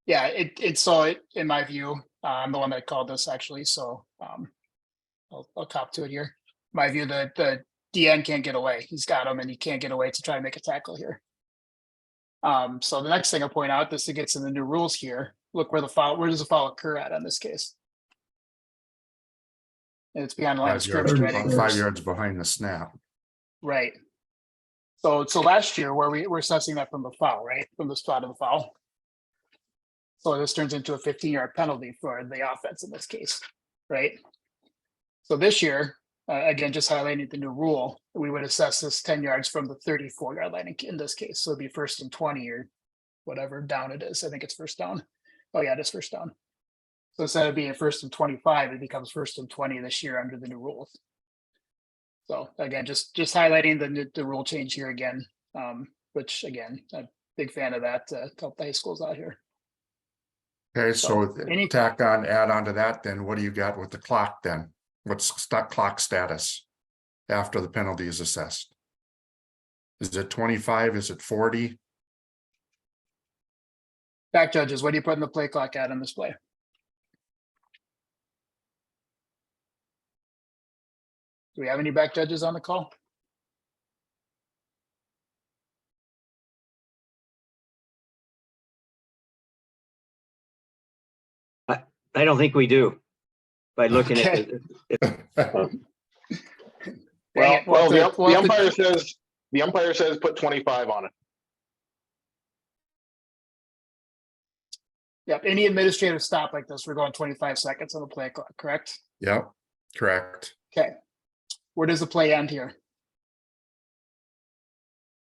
Yeah, it saw it in my view. I'm the one that called this actually, so I'll cop to it here. My view that the DN can't get away. He's got him and he can't get away to try to make a tackle here. So the next thing I'll point out, this gets in the new rules here. Look where does the foul occur at on this case? And it's behind the line of 5 yards, scrimmage. Right? 5 yards behind the snap. Right. So last year where we're assessing that from the foul, right? From the spot of the foul. So this turns into a 15-yard penalty for the offense in this case, right? So this year, again, just highlighting the new rule, we would assess this 10 yards from the 34-yard line in this case. So it'd be 1st and 20 or whatever down it is. I think it's first down. Oh yeah, it is first down. So instead of being 1st and 25, it becomes 1st and 20 this year under the new rules. So again, just highlighting the rule change here again, which again, I'm a big fan of that to help the high schools out here. Okay, So, so any- add on to that, then what do you got with the clock then? What's clock status after the penalty is assessed? Is it 25? Is it 40? Back judges, what do you put in the play clock at on this play? Do we have any back judges on the call? I don't think we do. By looking at Okay. it, Dang it, we'll have to- we'll have to- the umpire says put 25 on it. Yep, any administrative stop like this, we're going 25 seconds on the play clock, correct? Yep, correct. Okay. Where does the play end here?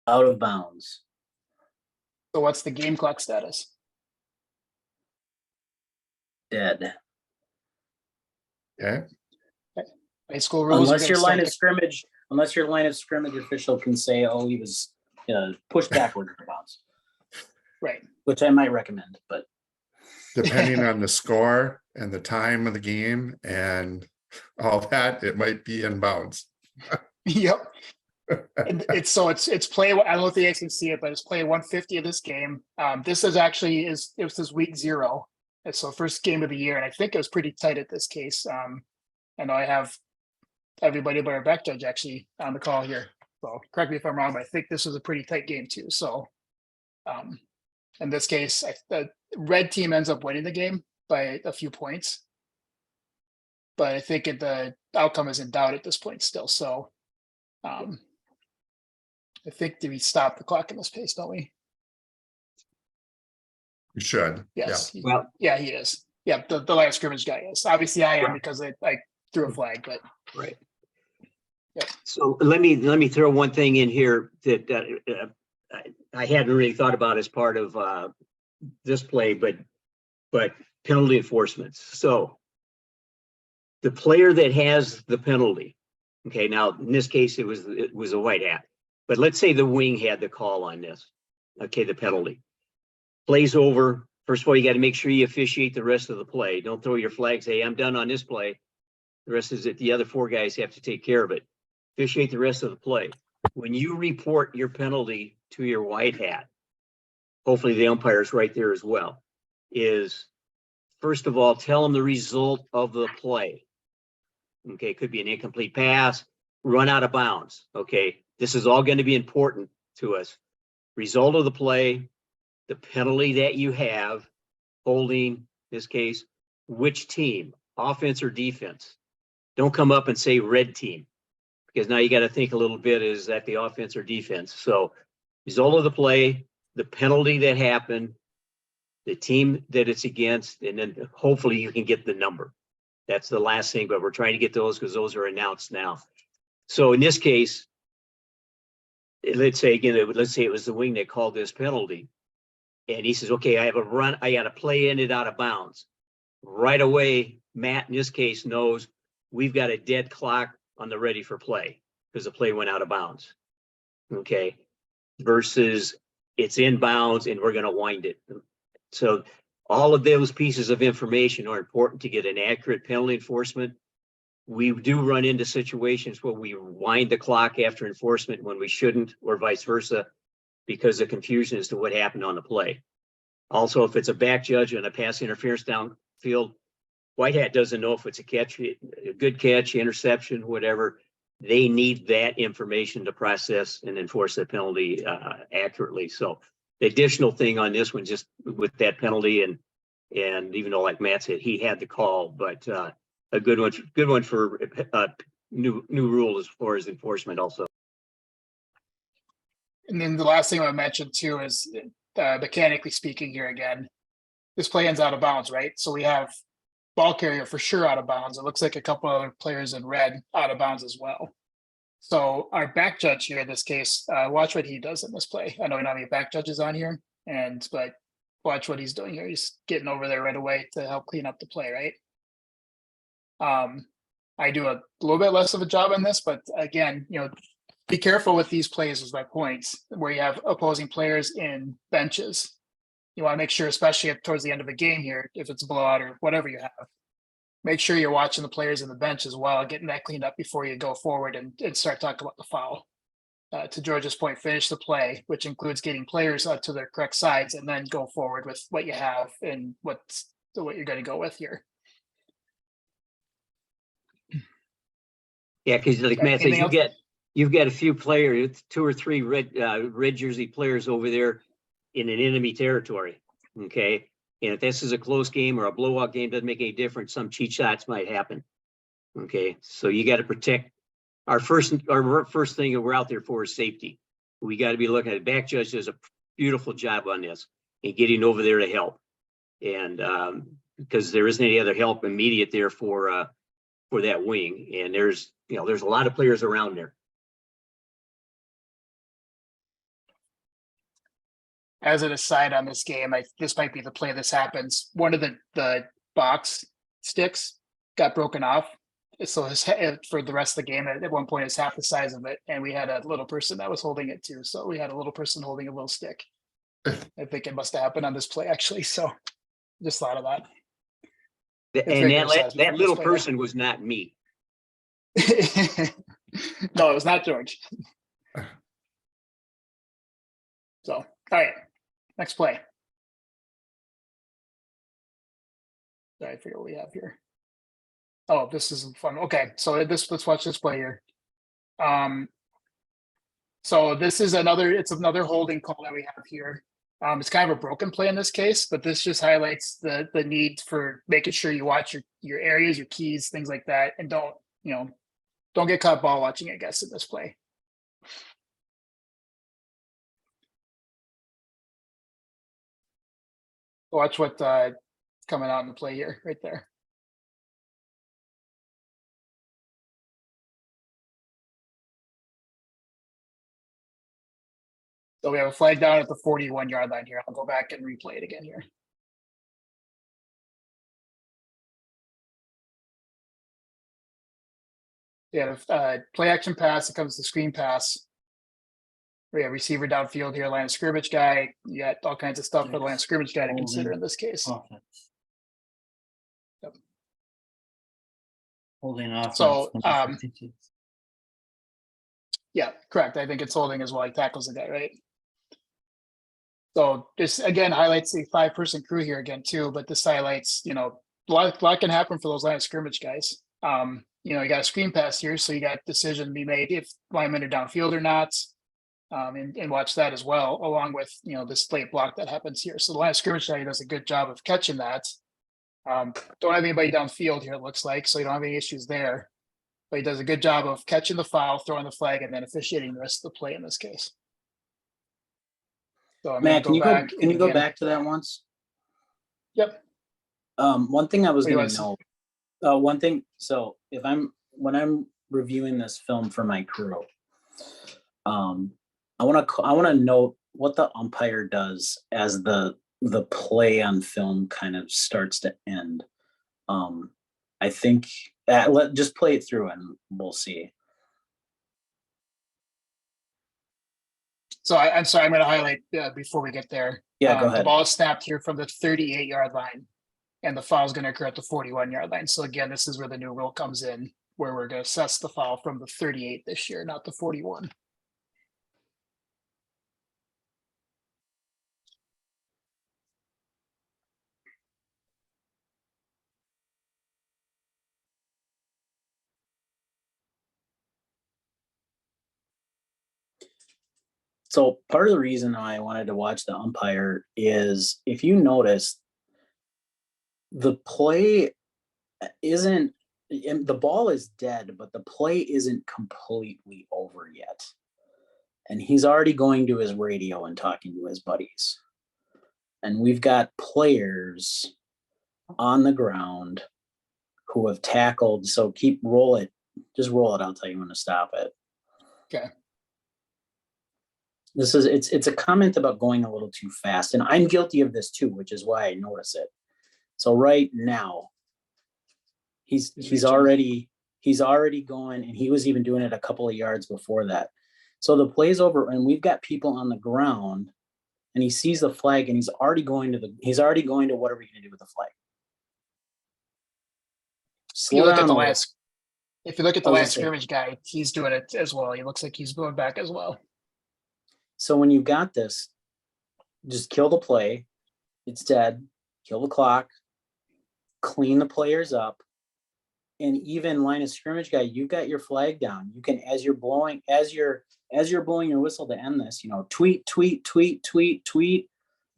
Out of bounds. So what's the game clock status? Dead. Okay, High school rules. are Unless gonna your line start of scrimmage, official can say, oh, he was pushed backward in bounds, Right, which I might recommend, but depending on the score and the time of the game and all that, it might be in bounds. yep. And it's play, I don't know if you guys can see it, but it's play 150 of this game. This is actually it was this week 0. And so first game of the year, and I think it was pretty tight at this case. I know I have everybody but our back judge actually on the call here. So correct me if I'm wrong, but I think this was a pretty tight game too. So in this case, the red team ends up winning the game by a few points. But I think the outcome is in doubt at this point still. So I think we stop the clock in this pace, don't we? You should, yeah. Yes. well, Yeah, he is. Yeah, the line of scrimmage guy is. Obviously I am Right. because I threw a flag, but right. Yep. So let me throw one thing in here that I hadn't really thought about as part of this play, but penalty enforcement. So the player that has the penalty, okay, now in this case it was a white hat, but let's say the wing had the call on this. Okay, the penalty plays over. First of all, you got to make sure you officiate the rest of the play. Don't throw your flags. Hey, I'm done on this play. The rest is it. The other 4 guys have to take care of it. Officiate the rest of the play. When you report your penalty to your white hat, hopefully the umpire's right there as well, is first of all, tell them the result of the play. Okay, it could be an incomplete pass, run out of bounds. Okay, this is all going to be important to us. Result of the play, the penalty that you have, holding, in this case, which team, offense or defense. Don't come up and say red team, because now you got to think a little bit, is that the offense or defense? So result of the play, the penalty that happened, the team that it's against, and then hopefully you can get the number. That's the last thing, but we're trying to get those because those are announced now. So in this case, let's say it was the wing that called this penalty. And he says, okay, I have a run, I got to play in it out of bounds. Right away, Matt, in this case, knows we've got a dead clock on the ready for play because the play went out of bounds. Okay. Versus it's in bounds and we're going to wind it. So all of those pieces of information are important to get an accurate penalty enforcement. We do run into situations where we wind the clock after enforcement when we shouldn't, or vice versa, because of confusion as to what happened on the play. Also, if it's a back judge and a pass interference downfield, white hat doesn't know if it's a catch, a good catch, interception, whatever. They need that information to process and enforce the penalty accurately. So the additional thing on this one, just with that penalty, and even though, like Matt said, he had the call, but a good one for new rule as far as enforcement also. And then the last thing I mentioned too is mechanically speaking here again, this play ends out of bounds, right? So we have ball carrier for sure out of bounds. It looks like a couple other players in red out of bounds as well. So our back judge here in this case, watch what he does in this play. I know we don't have any back judges on here, but watch what he's doing here. He's getting over there right away to help clean up the play, right? I do a little bit less of a job on this, but again, be careful with these plays is my point, where you have opposing players in benches. You want to make sure, especially towards the end of a game here, if it's a blowout or whatever you have, make sure you're watching the players in the bench as well, getting that cleaned up before you go forward and start talking about the foul. To George's point, finish the play, which includes getting players up to their correct sides, and then go forward with what you have and what you're going to go with here. Yeah, because like Matt says, Anything else? you've got a few players, 2 or 3 red jersey players over there in an enemy territory. Okay. And if this is a close game or a blowout game, doesn't make any difference. Some cheat shots might happen. Okay. So you got to protect our first thing that we're out there for is safety. We got to be looking at it. Back judge does a beautiful job on this and getting over there to help. And because there isn't any other help immediate there for that wing. And there's a lot of players around there. As an aside on this game, this might be the play this happens. One of the box sticks got broken off. So his head for the rest of the game at one point is half the size of it. And we had a little person that was holding it too. So we had a little person holding a little stick. I think it must have happened on this play actually. So just thought of that. And that little person was not me. No, it was not George. So, all right, next play. Sorry, I forget what we have here. Oh, this is fun. Okay, so let's watch this play here. So this is another holding call that we have here. It's kind of a broken play in this case, but this just highlights the need for making sure you watch your areas, your keys, things like that, and don't get caught ball watching, I guess, in this play. Watch what's coming out in the play here, right there. So we have a flag down at the 41-yard line here. I'll go back and replay it again here. Yeah, play action pass. It comes to screen pass. We have receiver downfield here, line of scrimmage guy. You got all kinds of stuff for the line of scrimmage guy to consider in this case. Yep. Holding off. So, yeah, correct. I think it's holding as well. He tackles the guy, right? So this again highlights the 5-person crew here again too, but this highlights, a lot can happen for those line of scrimmage guys. You got a screen pass here, so you got decision to be made if linemen are downfield or not. And watch that as well, along with, this late block that happens here. So the line of scrimmage guy does a good job of catching that. Don't have anybody downfield here, it looks like, so you don't have any issues there. But he does a good job of catching the foul, throwing the flag, and then officiating the rest of the play in this case. So Matt, can you go back to that once? Yep. One thing I was What do you going to want know. One thing. So when I'm reviewing this film for my crew, I want to note what the umpire does as the play on film kind of starts to end. I think just play it through and we'll see. So I'm sorry, I'm going to highlight before we get there. Yeah, go ahead. The ball is snapped here from the 38-yard line, and the foul is going to occur at the 41-yard line. So again, this is where the new rule comes in, where we're going to assess the foul from the 38 this year, not the 41. So part of the reason why I wanted to watch the umpire is, if you notice, the play isn't, the ball is dead, but the play isn't completely over yet. and he's already going to his radio and talking to his buddies. And we've got players on the ground who have tackled. So roll it. Just roll it. I'll tell you when to stop it. Okay. It's a comment about going a little too fast. And I'm guilty of this too, which is why I notice it. So right now, he's already going, and he was even doing it a couple of yards before that. So the play's over, and we've got people on the ground, and he sees the flag, and he's already going to what are we going to do with the flag? If you look at the a little. last, if you look at the I was last gonna say- scrimmage guy, he's doing it as well. He looks like he's going back as well. So when you've got this, just kill the play. It's dead. Kill the clock. Clean the players up. And even line of scrimmage guy, you've got your flag down. You can, as you're blowing your whistle to end this, tweet.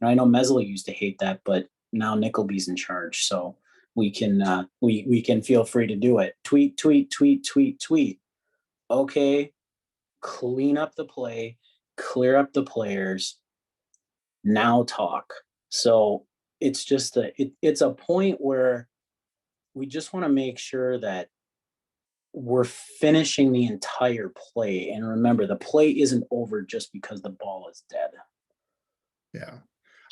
And I know Mesley used to hate that, but now Nickleby's in charge, so we can we can feel free to do it. Tweet. Okay, clean up the play, clear up the players. Now talk. So it's just it's a point where we just want to make sure that we're finishing the entire play. And remember, the play isn't over just because the ball is dead. Yeah,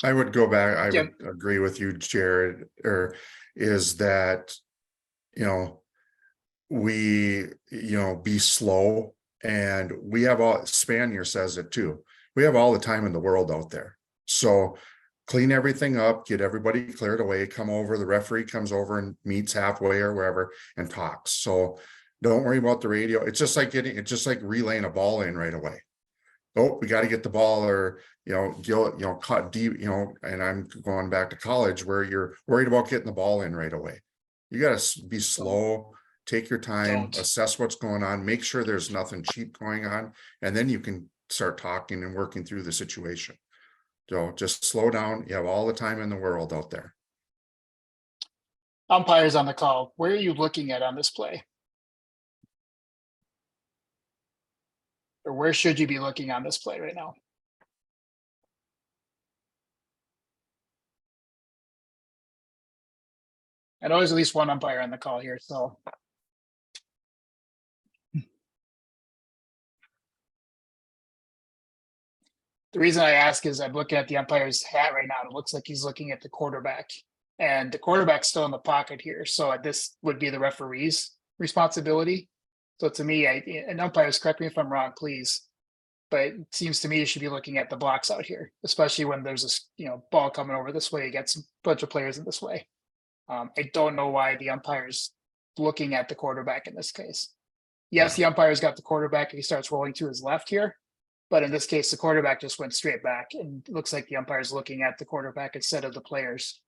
I would go back. I Yep. would agree with you, Jared, is that, we, be slow, and we have Spanier says it too. We have all the time in the world out there. So clean everything up, get everybody cleared away, come over, the referee comes over and meets halfway or wherever and talks. So don't worry about the radio. It's just like relaying a ball in right away. Oh, we got to get the ball, or, cut deep, and I'm going back to college where you're worried about getting the ball in right away. You got to be slow, take your time, Don't. assess what's going on, make sure there's nothing cheap going on, and then you can start talking and working through the situation. So just slow down. You have all the time in the world out there. Umpires on the call. Where are you looking at on this play? Or where should you be looking on this play right now? I know there's at least one umpire on the call here, so. The reason I ask is I'm looking at the umpire's hat right now. And it looks like he's looking at the quarterback, and the quarterback's still in the pocket here. So this would be the referee's responsibility. So to me, and umpires, correct me if I'm wrong, please. But it seems to me you should be looking at the blocks out here, especially when there's this, ball coming over this way. You get some bunch of players in this way. I don't know why the umpire's looking at the quarterback in this case. Yes, the umpire's got the quarterback and he starts rolling to his left here. But in this case, the quarterback just went straight back, and it looks like the umpire's looking at the quarterback instead of the players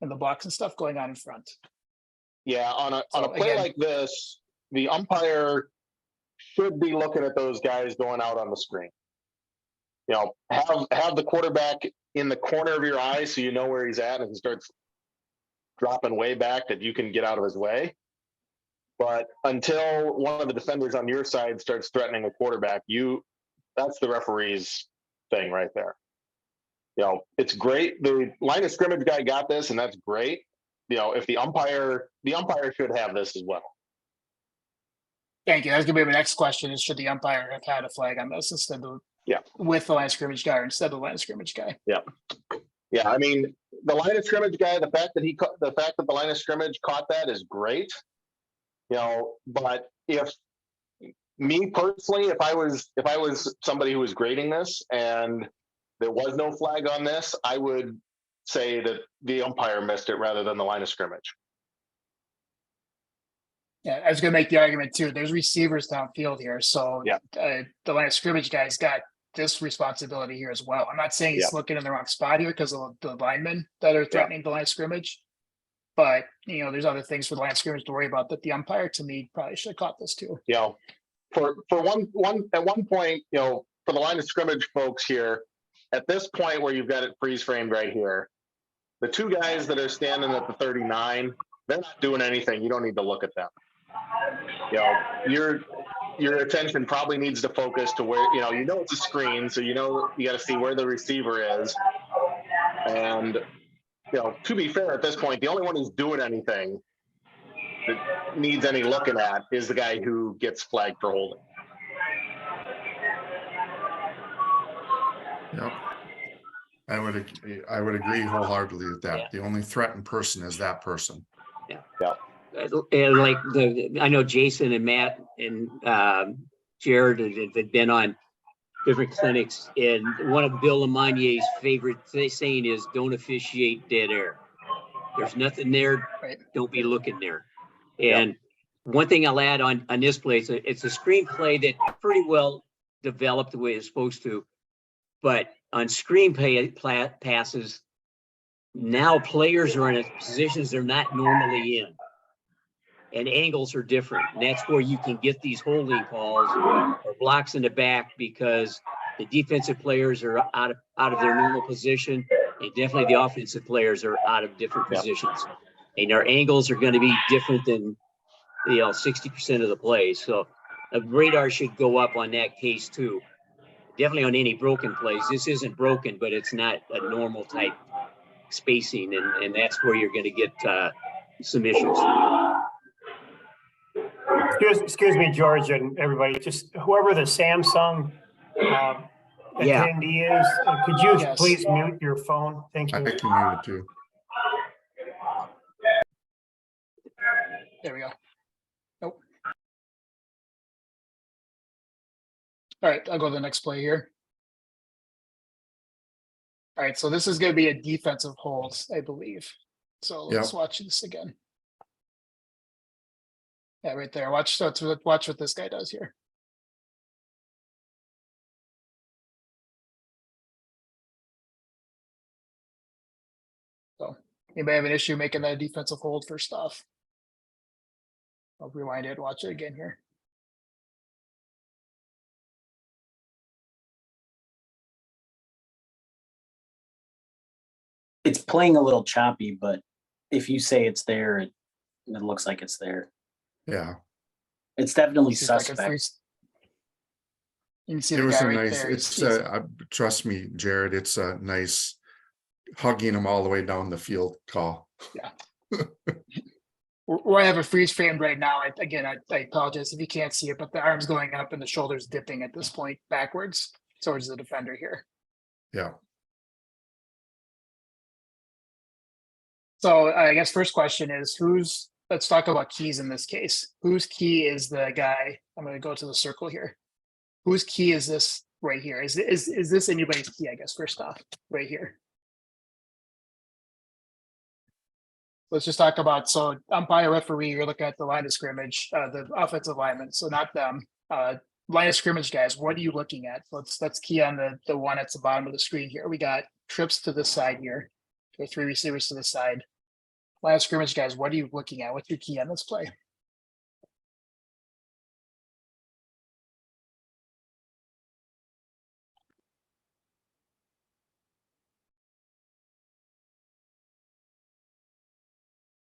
and the blocks and stuff going on in front. Yeah, on a So, play again- like this, the umpire should be looking at those guys going out on the screen. Have the quarterback in the corner of your eye so you know where he's at, and he starts dropping way back that you can get out of his way. But until one of the defenders on your side starts threatening a quarterback, that's the referee's thing right there. It's great. The line of scrimmage guy got this, and that's great. If the umpire should have this as well. Thank you. That's gonna be my next question: is should the umpire have had a flag on this instead of with the line of scrimmage guy or instead of the line of scrimmage guy? Yeah. I mean, the line of scrimmage guy, the fact that the line of scrimmage caught that is great. But if me personally, if I was somebody who was grading this and there was no flag on this, I would say that the umpire missed it rather than the line of scrimmage. Yeah, I was gonna make the argument too. There's receivers downfield here, so the line of scrimmage guy's got this responsibility here as well. I'm not saying he's looking in the wrong spot here because of the linemen that are threatening the line of scrimmage. But there's other things for the line of scrimmage to worry about that the umpire, to me, probably should have caught this too. For one point, for the line of scrimmage folks here, at this point where you've got it freeze framed right here, the two guys that are standing at the 39, they're not doing anything. You don't need to look at them. your attention probably needs to focus to where, you know it's a screen, so you got to see where the receiver is. And, to be fair, at this point, the only one who's doing anything that needs any looking at is the guy who gets flagged for holding. Yep. I would agree wholeheartedly with that. The only threatened person is that person. And like I know Jason and Matt and Jared have been on different clinics, and one of Bill Lamonier's favorite saying is, "Don't officiate dead air." There's nothing there. Right. Don't be looking there. And one thing I'll add on this play, it's a screenplay that pretty well developed the way it's supposed to, but on passes, now players are in positions they're not normally in. And angles are different. And that's where you can get these holding calls or blocks in the back, because the defensive players are out of their normal position, and definitely the offensive players are out of different positions. And our angles are going to be different than 60% of the plays. So a radar should go up on that case too. Definitely on any broken plays. This isn't broken, but it's not a normal type spacing, and that's where you're going to get some issues. Excuse me, George, and everybody, just whoever the Samsung attendee is, could you please mute your phone? Thank I you. can mute it too. There we go. Nope. All right, I'll go to the next play here. All right, so this is going to be a defensive hold, I believe. So let's watch this again. Yeah, right there. Watch what this guy does here. So you may have an issue making that defensive hold first off. I'll rewind it, watch it again here. It's playing a little choppy, but if you say it's there, it looks like it's there. Yeah. It's definitely See if I can suspect. You can see It the was guy a right nice, there. it's trust me, Jared, it's a nice hugging him all the way down the field call. Where I have a freeze framed right now. I apologize if you can't see it, but the arm's going up and the shoulder's dipping at this point backwards towards the defender here. Yeah. So I guess first question is let's talk about keys in this case. Whose key is the guy? I'm going to go to the circle here. Whose key is this right here? Is this anybody's key? I guess first off, right here. Let's just talk about, so umpire, referee, you're looking at the line of scrimmage, the offensive lineman, so not them. Line of scrimmage guys, what are you looking at? Let's key on the one at the bottom of the screen here. We got trips to the side here. There are 3 receivers to the side. Line of scrimmage guys, what are you looking at? What's your key on this play?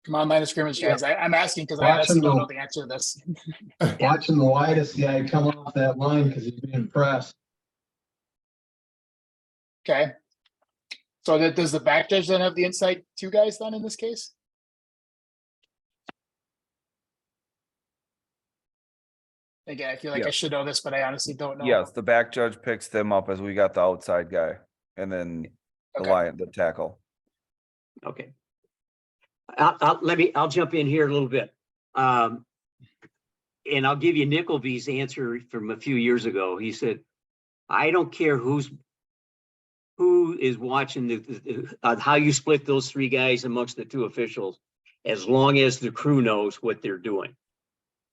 Come on, line of scrimmage guys. I'm asking because I honestly don't know the answer to this. Watching the widest guy come off that line because he's being pressed. Okay. So does the back judge then have the inside 2 guys then in this case? Again, I feel like I should know this, but I honestly don't know. Yes, the back judge picks them up as we got the outside guy, and then the tackle. Okay. I'll jump in here a little bit. And I'll give you Nickleby's answer from a few years ago. He said, I don't care who is watching how you split those 3 guys amongst the 2 officials, as long as the crew knows what they're doing.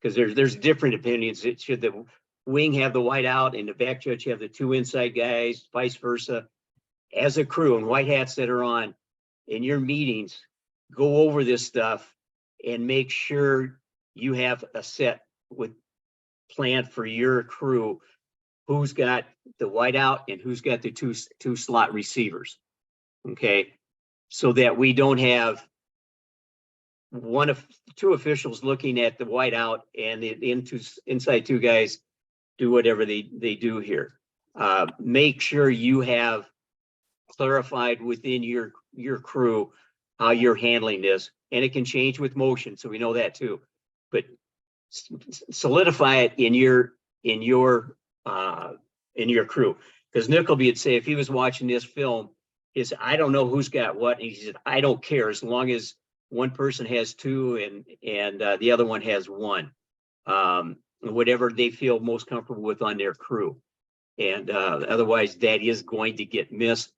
Because there's different opinions. Should the wing have the white out and the back judge have the 2 inside guys, vice versa? As a crew and white hats that are on in your meetings, go over this stuff and make sure you have a set with plan for your crew. Who's got the white out and who's got the two slot receivers. Okay. So that we don't have one of 2 officials looking at the white out and the inside 2 guys do whatever they do here. Make sure you have clarified within your crew how you're handling this, and it can change with motion, so we know that too. But solidify it in your crew. Because Nickleby would say if he was watching this film, I don't know who's got what. And he said, I don't care as long as one person has two and the other one has one. Whatever they feel most comfortable with on their crew. And otherwise that is going to get missed.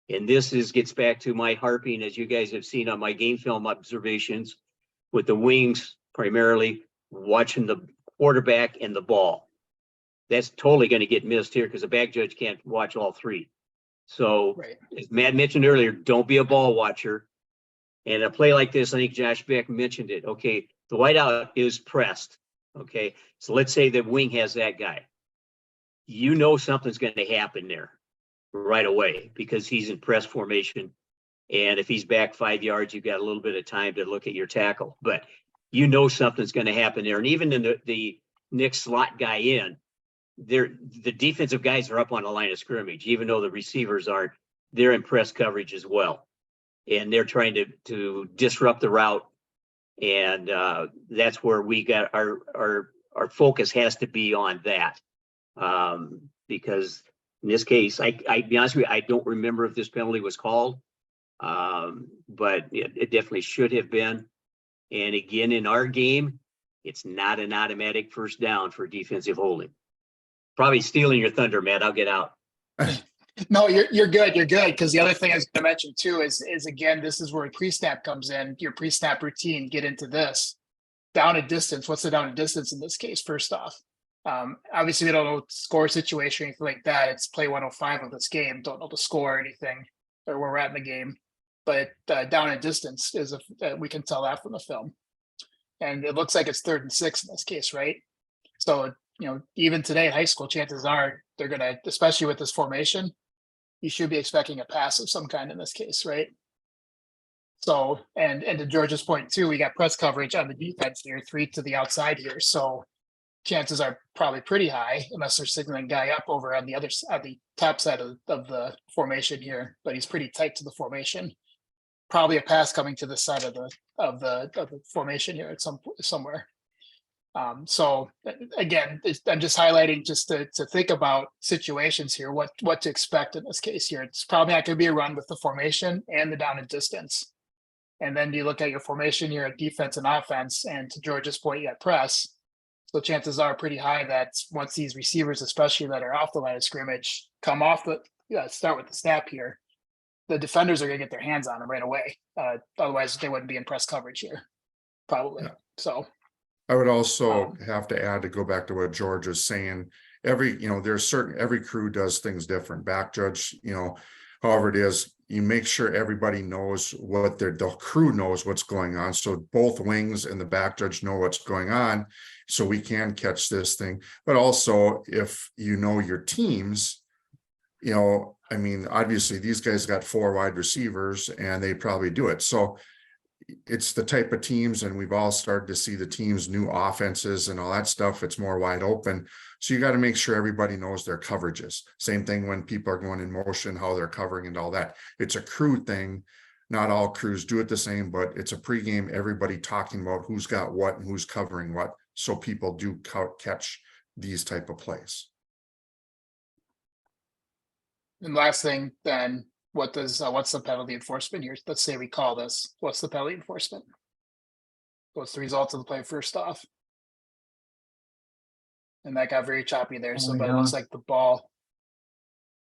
And this gets back to my harping, as you guys have seen on my game film observations, with the wings primarily watching the quarterback and the ball. That's totally going to get missed here because the back judge can't watch all three. So Right. as Matt mentioned earlier, don't be a ball watcher. And a play like this, I think Josh Beck mentioned it. Okay, the wideout is pressed. Okay, so let's say the wing has that guy. You know something's going to happen there right away because he's in press formation. And if he's back 5 yards, you've got a little bit of time to look at your tackle. But you know something's going to happen there. And even in the next slot guy in, the defensive guys are up on the line of scrimmage, even though the receivers aren't. They're in press coverage as well. And they're trying to disrupt the route. And that's where we got our focus has to be on that. Because in this case, I be honest with you, I don't remember if this penalty was called. But it definitely should have been. And again, in our game, it's not an automatic first down for defensive holding. Probably stealing your thunder, Matt. I'll get out. No, you're good. You're good. Because the other thing I was going to mention too is again, this is where pre-snap comes in. Your pre-snap routine, get into this. Down at distance. What's the down at distance in this case? First off, obviously we don't know score situation or anything like that. It's play 105 of this game. Don't know the score or anything or where we're at in the game. But down at distance is we can tell that from the film. And it looks like it's 3rd and 6 in this case, right? So, even today in high school, chances are they're going to, especially with this formation, you should be expecting a pass of some kind in this case, right? So, and to George's point too, we got press coverage on the defense here, 3 to the outside here. So chances are probably pretty high unless they're signaling guy up over on the other side, the top side of the formation here, but he's pretty tight to the formation. Probably a pass coming to the side of the formation here at somewhere. So again, I'm just highlighting just to think about situations here, what to expect in this case here. It's probably not going to be a run with the formation and the down and distance. And then you look at your formation here at defense and offense, and to George's point, you got press. So chances are pretty high that once these receivers, especially that are off the line of scrimmage, come off start with the snap here, the defenders are going to get their hands on them right away. Otherwise, they wouldn't be in press coverage here, probably. Yeah. So I would also have to add, to go back to what George was saying, every crew does things different. Back judge, however it is, you make sure everybody knows the crew knows what's going on. So both wings and the back judge know what's going on, so we can catch this thing. But also, if you know your teams, obviously these guys got 4 wide receivers and they probably do it. So it's the type of teams, and we've all started to see the teams' new offenses and all that stuff. It's more wide open. So you got to make sure everybody knows their coverages. Same thing when people are going in motion, how they're covering and all that. It's a crew thing. Not all crews do it the same, but it's a pregame, everybody talking about who's got what and who's covering what. So people do catch these type of plays. And last thing, then, what's the penalty enforcement here? Let's say we call this. What's the penalty enforcement? What's the result of the play first off? And that got very choppy there. So, but it looks like the ball.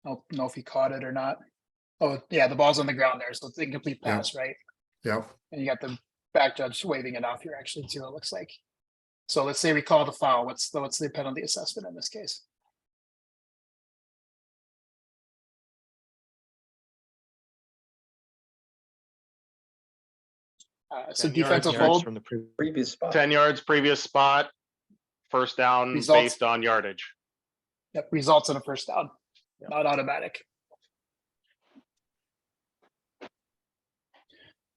I don't know if he caught it or not. Oh, yeah, the ball's on the ground there, so it's incomplete pass, right? Yep. And you got the back judge waving it off here, actually, too. It looks like. So let's say we call the foul. What's the penalty assessment in this case? So 10 yards defensive hold. from the Previous spot. 10 yards, previous spot, first down Results. based on yardage. Yep, results in a first down, not automatic.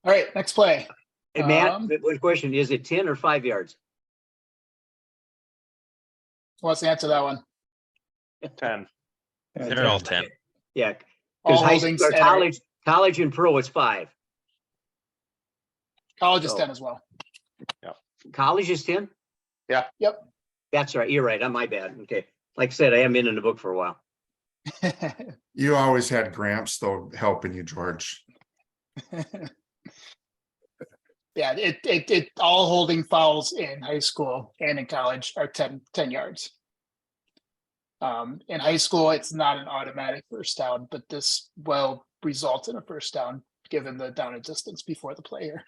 All right, next play. Hey, Matt, one question, is it 10 or 5 yards? Who wants to answer that one? 10. They're all 10. Yeah, All because high holdings school, or and college and pro is 5. college is So- 10 as well. College is 10? Yeah. Yep. That's right. You're right. My bad. Okay. Like I said, I haven't been in the book for a while. You always had Gramps though helping you, George. Yeah, it all holding fouls in high school and in college are 10 yards. In high school, it's not an automatic first down, but this will result in a first down given the down and distance before the play here.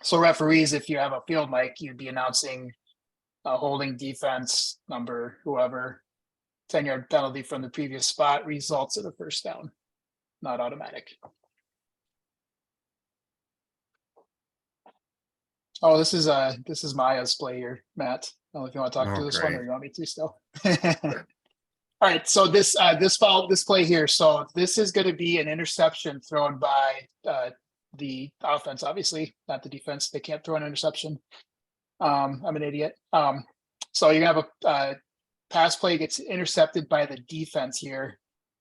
So referees, if you have a field mic, you'd be announcing a holding defense number, whoever 10-yard penalty from the previous spot results in a first down, not automatic. Oh, this is Maya's play here, Matt. I don't know if you want to talk to Oh, this one or great. you want me to still. All right, so this play here, so this is going to be an interception thrown by the offense, obviously, not the defense. They can't throw an interception. I'm an idiot. So you have a pass play gets intercepted by the defense here,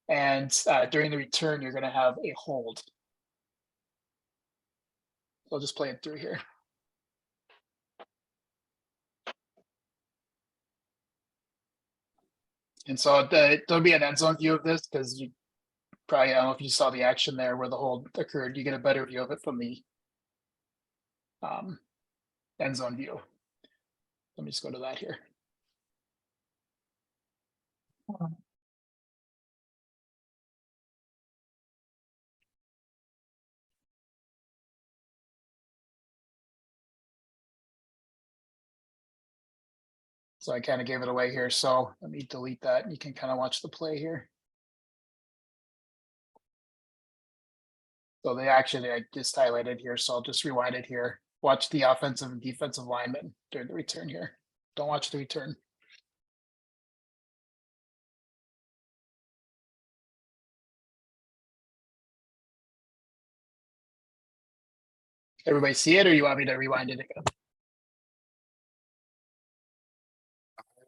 and during the return, you're going to have a hold. So I'll just play it through here. And so there'll be an end zone view of this because you probably, I don't know if you saw the action there where the hold occurred. You get a better view of it from the end zone view. Let me just go to that here. So I kind of gave it away here. So let me delete that and you can kind of watch the play here. So the action I just highlighted here. So I'll just rewind it here. Watch the offensive and defensive linemen during the return here. Don't watch the return. Everybody see it or you want me to rewind it again?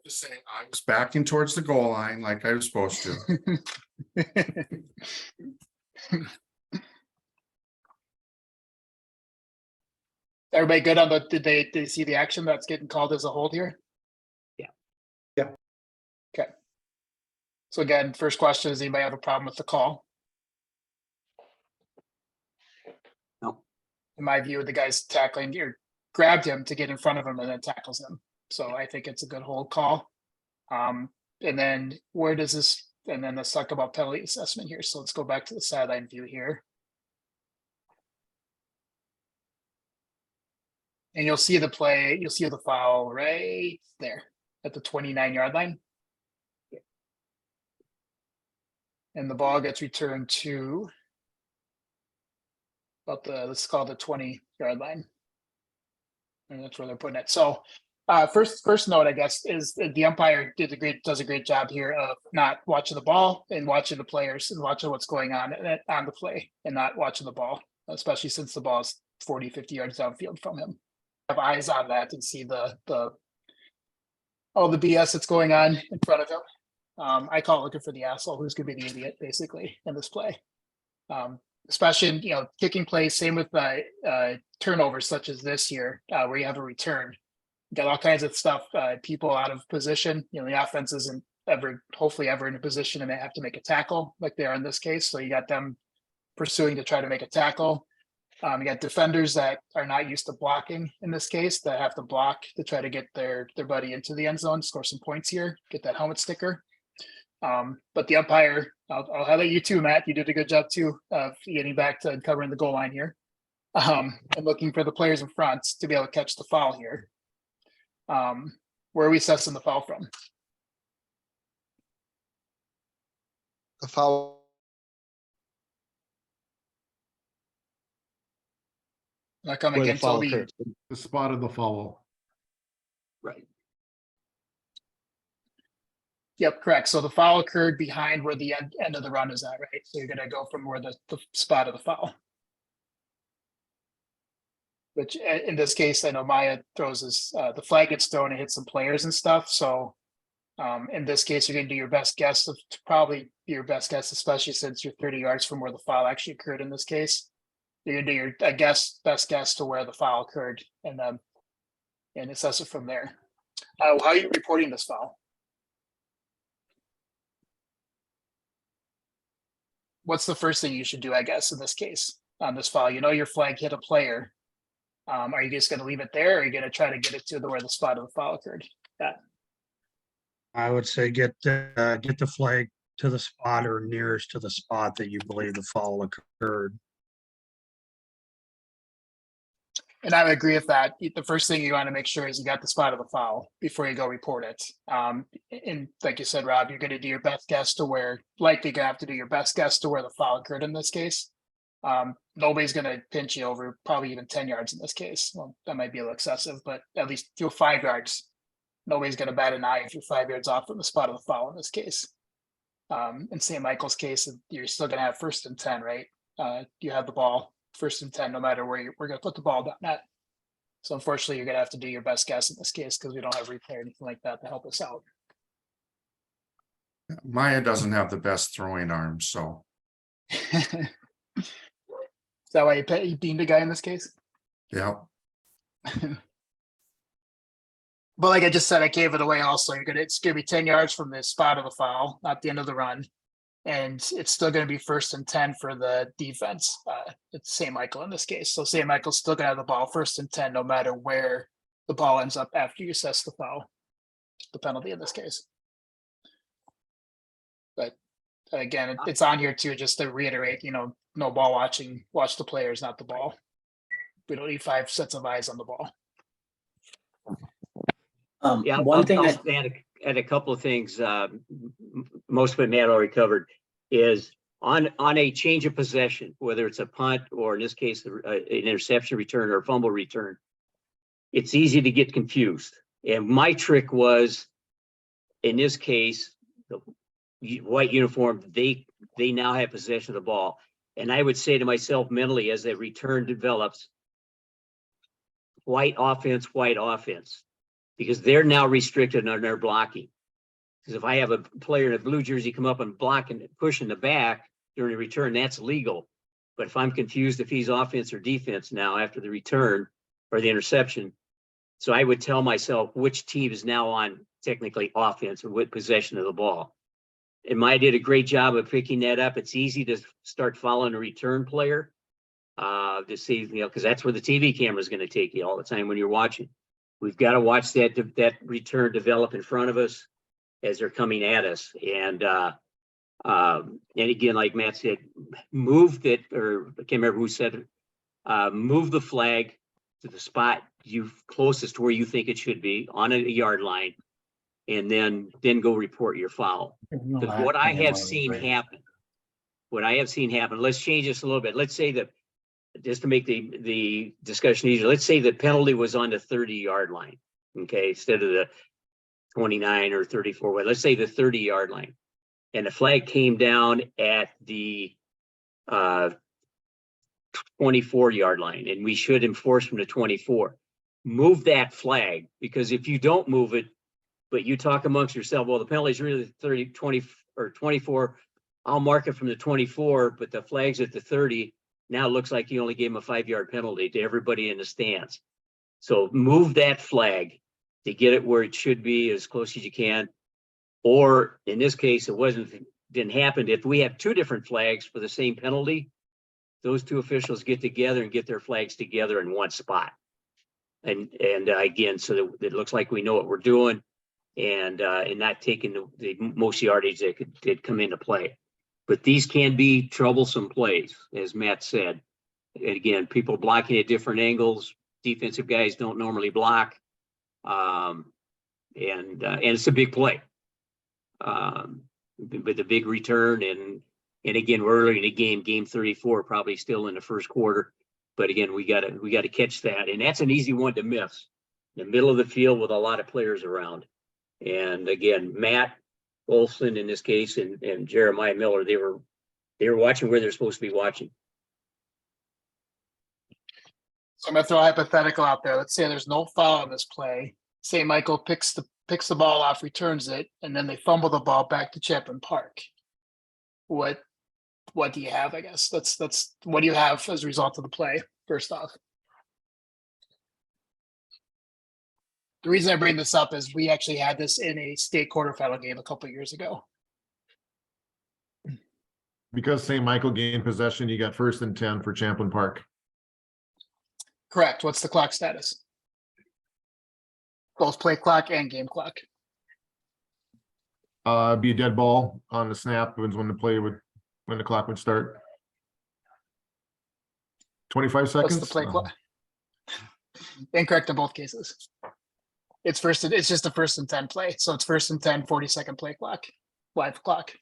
Just saying, I was backing towards the goal line like I was supposed to. Everybody good on the, did they see the action that's getting called as a hold here? Yeah. Yeah. Okay. So again, first question, does anybody have a problem with the call? No. In my view, the guy's tackling or grabbed him to get in front of him and then tackles him. So I think it's a good hold call. And then where does this, and then let's talk about penalty assessment here. So let's go back to the sideline view here. And you'll see the play, you'll see the foul right there at the 29-yard line. And the ball gets returned to about the, let's call it the 20-yard line. And that's where they're putting it. So first note, I guess, is the umpire does a great job here of not watching the ball and watching the players and watching what's going on the play and not watching the ball, especially since the ball is 40, 50 yards downfield from him. Have eyes on that and see all the BS that's going on in front of him. I call it looking for the asshole who's gonna be the idiot basically in this play. Especially in, kicking plays, same with turnovers such as this year, where you have a return. You got all kinds of stuff, people out of position, the offense isn't hopefully ever in a position and they have to make a tackle like they are in this case. So you got them pursuing to try to make a tackle. You got defenders that are not used to blocking in this case that have to block to try to get their buddy into the end zone, score some points here, get that helmet sticker. But the umpire, I'll highlight you too, Matt. You did a good job too of getting back to covering the goal line here. And looking for the players in front to be able to catch the foul here. Where are we assessing the foul from? The foul. Not coming Where the again, foul Toby. occurs. The spot of the foul. Right. Yep, correct. So the foul occurred behind where the end of the run is at, right? So you're gonna go from where the spot of the foul. which in this case, I know Maya throws his, the flag gets thrown and hits some players and stuff, so in this case, you're gonna do your best guess of probably your best guess, especially since you're 30 yards from where the foul actually occurred in this case. You're gonna do your, I guess, best guess to where the foul occurred and assess it from there. How are you reporting this foul? What's the first thing you should do, I guess, in this case, on this foul? You know your flag hit a player. Are you just gonna leave it there, or are you gonna try to get it to where the spot of the foul occurred? I would say get the flag to the spot or nearest to the spot that you believe the foul occurred. And I would agree with that. The first thing you want to make sure is you got the spot of the foul before you go report it. And like you said, Rob, you're going to do your best guess to where, likely going to have to do your best guess to where the foul occurred in this case. Nobody's going to pinch you over probably even 10 yards in this case. Well, that might be a little excessive, but at least you're 5 yards. Nobody's going to bat an eye if you're 5 yards off from the spot of the foul in this case. In St. Michael's case, you're still going to have 1st and 10, right? You have the ball 1st and 10, no matter where we're going to put the ball down at. So unfortunately, you're going to have to do your best guess in this case because we don't have replay or anything like that to help us out. Maya doesn't have the best throwing arms, so Is that why you deemed a guy in this case? yeah. But like I just said, I gave it away also. It's gonna be 10 yards from the spot of the foul, not the end of the run. And it's still gonna be 1st and 10 for the defense. It's St. Michael in this case. So St. Michael's still gonna have the ball 1st and 10, no matter where the ball ends up after you assess the foul, the penalty in this case. But again, it's on here too, just to reiterate, no ball watching, watch the players, not the ball. We don't need 5 sets of eyes on the ball. Yeah, One thing I'll I, add a couple of things. Most of it Matt already covered is on a change of possession, whether it's a punt or in this case, an interception return or a fumble return. It's easy to get confused. And my trick was, in this case, the white uniform, they now have possession of the ball. And I would say to myself mentally, as the return develops, white offense, because they're now restricted on their blocking. Because if I have a player in a blue jersey come up and block and push in the back during a return, that's legal. But if I'm confused if he's offense or defense now after the return or the interception, so I would tell myself which team is now on technically offense or with possession of the ball. And Maya did a great job of picking that up. It's easy to start following a return player to see, because that's where the TV camera is going to take you all the time when you're watching. We've got to watch that return develop in front of us as they're coming at us. And again, like Matt said, move that, or I can't remember who said it, move the flag to the spot closest to where you think it should be on a yard line, and then go report your foul. Because what I have seen happen, let's change this a little bit. Let's say that, just to make the discussion easier, let's say the penalty was on the 30-yard line, okay, instead of the 29 or 34. Let's say the 30-yard line, and the flag came down at the 24-yard line, and we should enforce from the 24. Move that flag, because if you don't move it, but you talk amongst yourself, well, the penalty is really 30, 20, or 24. I'll mark it from the 24, but the flag's at the 30. Now it looks like you only gave him a 5-yard penalty to everybody in the stands. So move that flag to get it where it should be as close as you can. Or in this case, didn't happen. If we have 2 different flags for the same penalty, those 2 officials get together and get their flags together in one spot. And again, so that it looks like we know what we're doing, and not taking the most yardage that did come into play. But these can be troublesome plays, as Matt said. And again, people blocking at different angles. Defensive guys don't normally block, and it's a big play. But the big return, and again, we're early in the game 34, probably still in the first quarter. But again, we gotta catch that, and that's an easy one to miss. In the middle of the field with a lot of players around. And again, Matt Olson in this case, and Jeremiah Miller, they were watching where they're supposed to be watching. So I'm gonna throw a hypothetical out there. Let's say there's no foul on this play. Say Michael picks the ball off, returns it, and then they fumble the ball back to Champlin Park. What do you have? I guess that's what do you have as a result of the play? First off, the reason I bring this up is we actually had this in a state quarterfinal game a couple years ago. Because St. Michael gained possession, you got 1st and 10 for Champlin Park. Correct. What's the clock status? Both play clock and game clock. Be a dead ball on the snap when the clock would start. 25 seconds. What's the play clock? Incorrect in both cases. It's just a 1st and 10 play. So it's 1st and 10, 40-second play clock, live clock.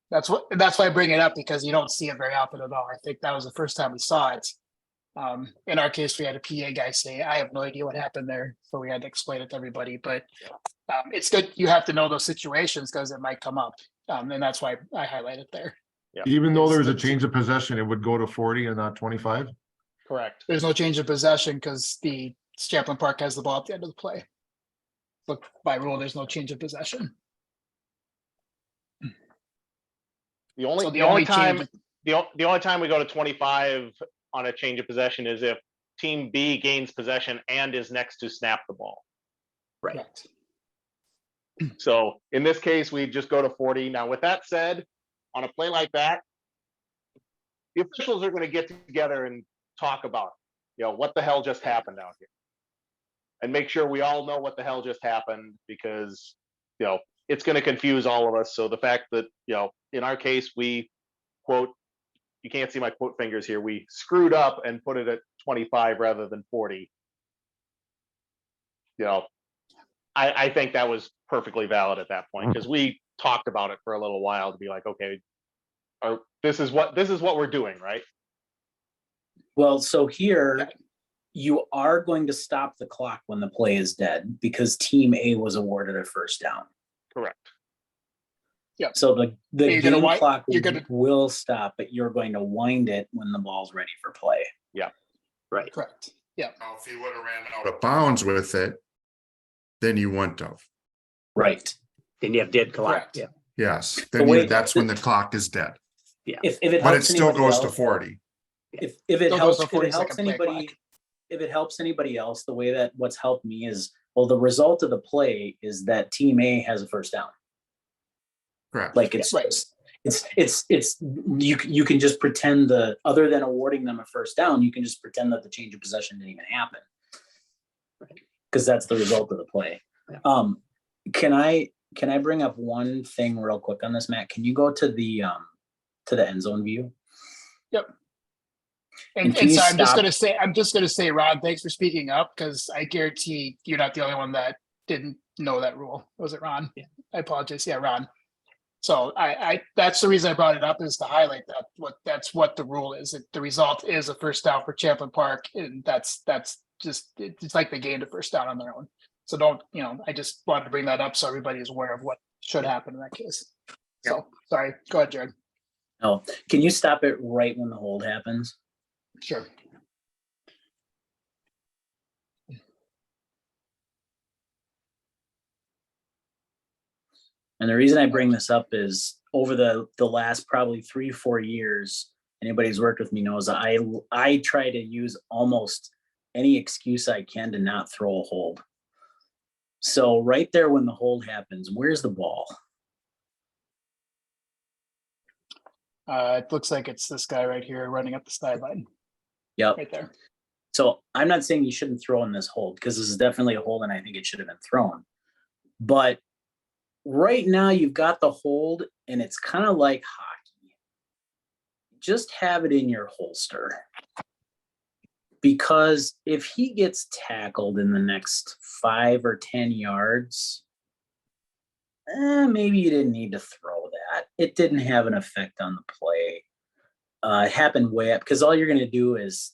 That's why I bring it up, because you don't see it very often at all. I think that was the first time we saw it. In our case, we had a PA guy say, I have no idea what happened there. So we had to explain it to everybody, but it's good. You have to know those situations because it might come up. And that's why I highlight it there. Even though there was a change of possession, it would go to 40 and not 25. Correct. There's no change of possession because the Champlin Park has the ball at the end of the play. But by rule, there's no change of possession. The only So time we go to 25 on a change of possession is if team B gains possession and is next to snap the ball. Correct. So in this case, we just go to 40. Now, with that said, on a play like that, the officials are going to get together and talk about, what the hell just happened out here, and make sure we all know what the hell just happened, because, it's going to confuse all of us. So the fact that, in our case, we quote, you can't see my quote fingers here, we screwed up and put it at 25 rather than 40. I think that was perfectly valid at that point, because we talked about it for a little while to be like, okay, this is what we're doing, right? Well, so here you are going to stop the clock when the play is dead because team A was awarded a 1st down. Correct. Yeah. So the You're gonna game clock will stop, but you're going to wind it when the ball's ready for play. Yeah. Right. Correct. Yeah. Now, if he would have ran out of bounds with it, then you wouldn't have. Right. Then you have dead clock. Correct. Yeah. Yes, The then way- that's when the clock is dead. If it But it helps still anybody goes to else- 40. If it Still helps, goes to if it 40-second helps play anybody, clock. if it helps anybody else, the way that what's helped me is, well, the result of the play is that team A has a 1st down. Correct. Like it's Right. you can just pretend other than awarding them a 1st down, you can just pretend that the change of possession didn't even happen. Because that's the result of the play. Yeah. Can I bring up one thing real quick on this, Matt? Can you go to the end zone view? Yep. And And can you so I'm stop- just gonna say, Ron, thanks for speaking up, because I guarantee you're not the only one that didn't know that rule. Was it Ron? Yeah. I apologize. Yeah, Ron. So I that's the reason I brought it up, is to highlight that's what the rule is. The result is a 1st down for Champlin Park, and that's just, it's like they gained a 1st down on their own. So don't, I just wanted to bring that up so everybody is aware of what should happen in that case. So, sorry, go ahead, Jared. No. Can you stop it right when the hold happens? Sure. And the reason I bring this up is over the last probably 3-4 years, anybody who's worked with me knows I try to use almost any excuse I can to not throw a hold. So right there when the hold happens, where's the ball? It looks like it's this guy right here running up the sideline, Yep. right there. So I'm not saying you shouldn't throw in this hold, because this is definitely a hold and I think it should have been thrown. But right now you've got the hold and it's kind of like hockey. Just have it in your holster. Because if he gets tackled in the next 5 or 10 yards, maybe you didn't need to throw that. It didn't have an effect on the play. It happened way up, because all you're going to do is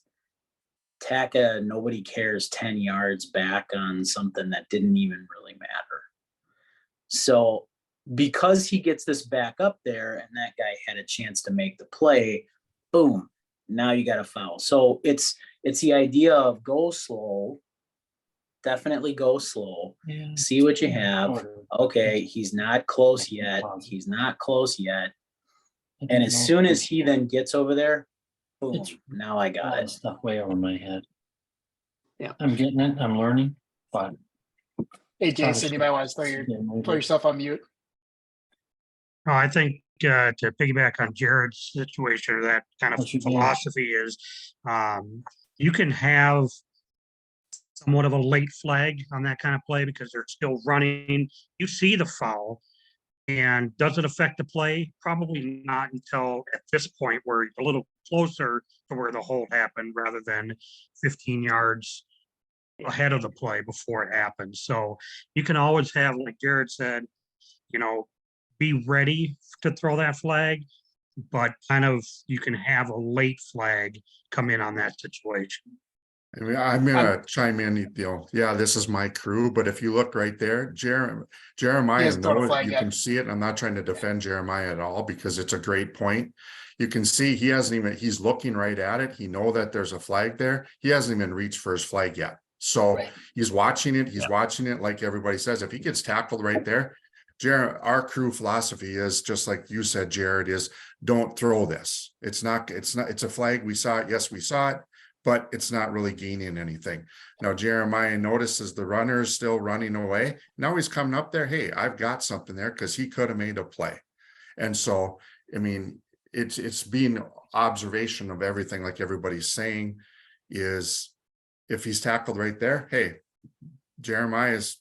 tack a nobody cares 10 yards back on something that didn't even really matter. So because he gets this back up there and that guy had a chance to make the play, boom, now you got a foul. So it's the idea of go slow. Definitely go slow. See what you have. Okay, he's not close yet. He's not close yet. And as soon as he then gets over there, boom, now I got it. Stuff way over my head. Yeah. I'm getting it, I'm learning, but. Hey, Jason, you might want to throw yourself on mute. No, I think to piggyback on Jared's situation or that kind of What you mean? philosophy is, you can have somewhat of a late flag on that kind of play because they're still running. You see the foul. And does it affect the play? Probably not until at this point where you're a little closer to where the hold happened rather than 15 yards ahead of the play before it happens. So you can always have, like Jared said, be ready to throw that flag, but kind of you can have a late flag come in on that situation. I mean, I'm gonna chime in, yeah, this is my crew, but if you look right there, Jeremiah hasn't thrown a knows, flag you yet. can see it. I'm not trying to defend Jeremiah at all because it's a great point. You can see he hasn't even, he's looking right at it. He know that there's a flag there. He hasn't even reached for his flag yet. So Right. he's watching it. He's watching it like everybody says. If he gets tackled right there, our crew philosophy is just like you said, Jared, is don't throw this. It's a flag. We saw it. Yes, we saw it, but it's not really gaining anything. Now, Jeremiah notices the runner is still running away. Now he's coming up there. Hey, I've got something there because he could have made a play. And so, I mean, it's being observation of everything, like everybody's saying, is if he's tackled right there, hey, Jeremiah's,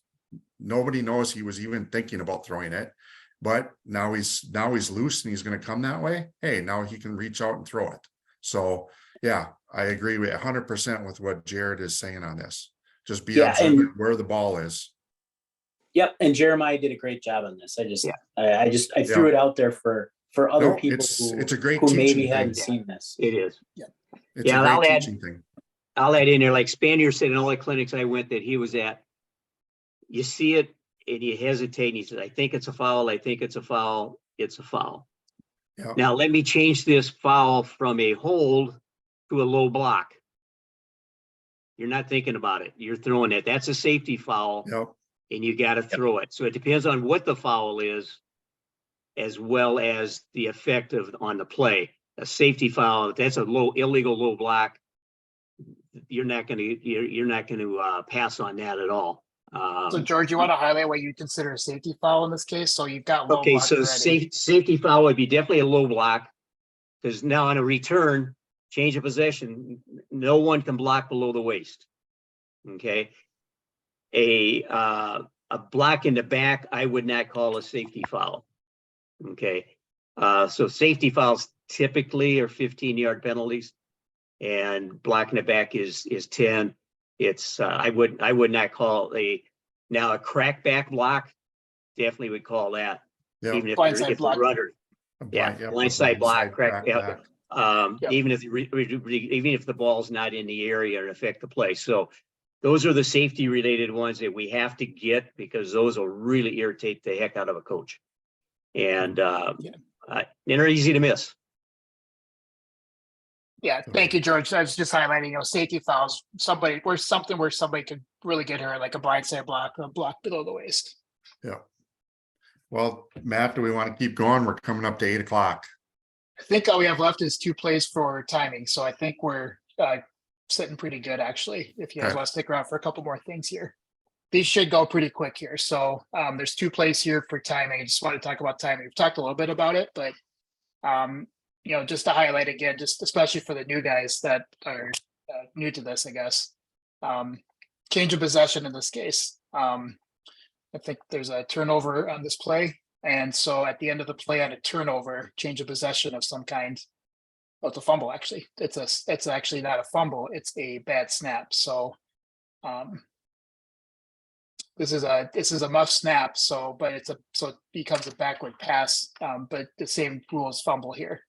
nobody knows he was even thinking about throwing it, but now he's loose and he's going to come that way. Hey, now he can reach out and throw it. So yeah, I agree with 100% with what Jared is saying on this. Just be observant where the ball is. Yep, and Jeremiah did a great job on this. I threw it out there for other No, people it's a great who maybe teaching hadn't thing. seen this. It is. It's Yeah, a I'll great add- teaching thing. I'll add in there, like Spanier said in all the clinics I went that he was at, you see it and you hesitate and he says, I think it's a foul. I think it's a foul. It's a foul. Yeah. Now let me change this foul from a hold to a low block. You're not thinking about it. You're throwing it. That's a safety foul Yep. and you got to throw it. So it depends on what the foul is, as well as the effect on the play. A safety foul, if that's a illegal low block, you're not going to pass on that at all. So George, you want to highlight what you consider a safety foul in this case? So you've got low Okay, block so already. safety foul would be definitely a low block, because now on a return, change of possession, no one can block below the waist. Okay. A block in the back, I would not call a safety foul. Okay. So safety fouls typically are 15-yard penalties, and blocking the back is 10. It's I would not call a crackback block. Definitely would call that. Yep. Even if Blindside the block. runner, blindside block, crack. back. Yep. Even if even if the ball's not in the area and affect the play. So those are the safety related ones that we have to get, because those will really irritate the heck out of a coach. And they're easy to miss. Yeah, thank you, George. I was just highlighting, safety fouls, somebody could really get hurt, like a blindside block or a block below the waist. Yeah. Well, Matt, do we want to keep going? We're coming up to 8 o'clock. I think all we have left is 2 plays for timing, so I think we're sitting pretty good, actually, if you guys Okay. want to stick around for a couple more things here. These should go pretty quick here. So there's 2 plays here for timing. I just want to talk about timing. We've talked a little bit about it, but just to highlight again, just especially for the new guys that are new to this, I guess. Change of possession in this case. I think there's a turnover on this play. And so at the end of the play on a turnover, change of possession of some kind. Oh, it's a fumble, actually. It's actually not a fumble, it's a bad snap. So this is a muff snap, so it becomes a backward pass, but the same rule as fumble here.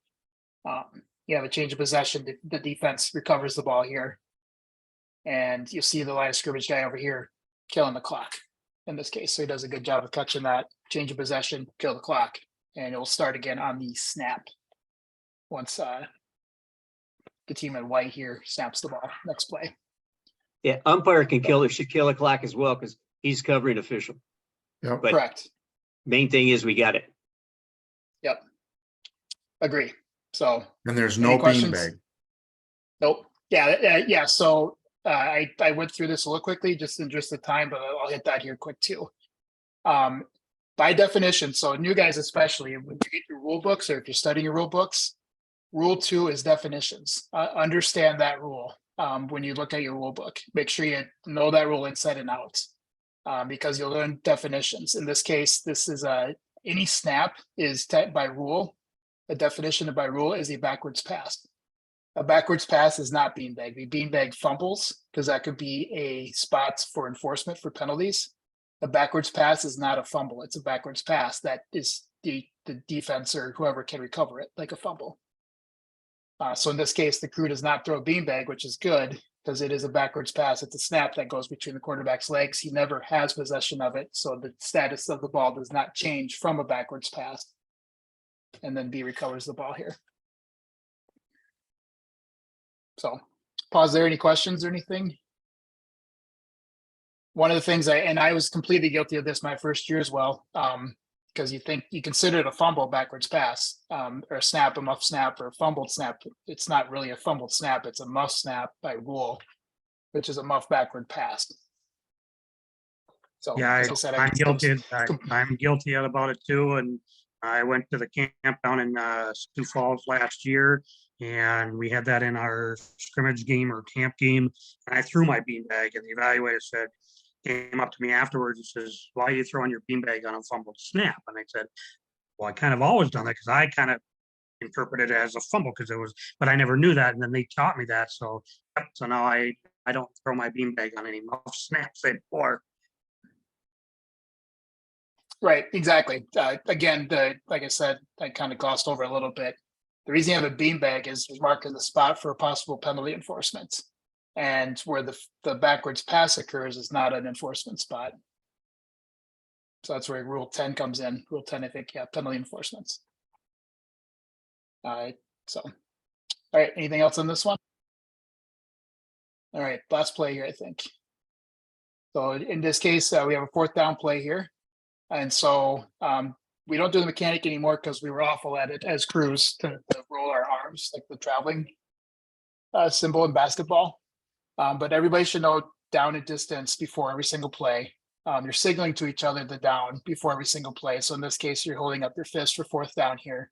You have a change of possession, the defense recovers the ball here. And you see the line of scrimmage guy over here killing the clock in this case. So he does a good job of catching that change of possession, kill the clock, and it will start again on the snap once the the team in white here snaps the ball next play. Yeah, umpire should kill a clock as well, because he's covering official. Yep. But Correct. main thing is we got it. Yep. Agree. So And there's Any no questions? beanbag. nope. Yeah. So I went through this a little quickly just in just the time, but I'll hit that here quick too. By definition, so new guys especially, when you get your rule books or if you're studying your rule books, rule 2 is definitions. Understand that rule when you look at your rule book. Make sure you know that rule inside and out because you'll learn definitions. In this case, this is any snap is by rule. A definition of by rule is a backwards pass. A backwards pass is not beanbag. The beanbag fumbles because that could be a spot for enforcement for penalties. A backwards pass is not a fumble. It's a backwards pass that is the defense or whoever can recover it like a fumble. So in this case, the crew does not throw a beanbag, which is good because it is a backwards pass. It's a snap that goes between the quarterback's legs. He never has possession of it. So the status of the ball does not change from a backwards pass. And then B recovers the ball here. So pause there. Any questions or anything? One of the things I was completely guilty of this my first year as well. Because you consider it a fumble backwards pass, or a snap, a muff snap, or a fumbled snap. It's not really a fumbled snap, it's a muff snap by rule, which is a muff backward pass. So Yeah, as I said, I'm guilty. com- I'm guilty about it too. And I went to the camp down in Sioux Falls last year, and we had that in our scrimmage game or camp game. And I threw my beanbag, and the evaluator came up to me afterwards and says, "Why are you throwing your beanbag on a fumbled snap?" And I said, "Well, I kind of always done that because I kind of interpreted it as a fumble because it was, but I never knew that." And then they taught me that. So now I don't throw my beanbag on any muff snaps anymore. Right, exactly. Again, like I said, I kind of glossed over a little bit. The reason you have a beanbag is you're marking the spot for a possible penalty enforcement. And where the backwards pass occurs is not an enforcement spot. So that's where Rule 10 comes in. Rule 10, I think, yeah, penalty enforcements. All right, anything else on this one? All right, last play here, I think. So in this case, we have a 4th down play here. And so we don't do the mechanic anymore because we were awful at it as crews to roll our arms, like the traveling symbol in basketball. But everybody should know down and distance before every single play. You're signaling to each other the down before every single play. So in this case, you're holding up your fist for 4th down here.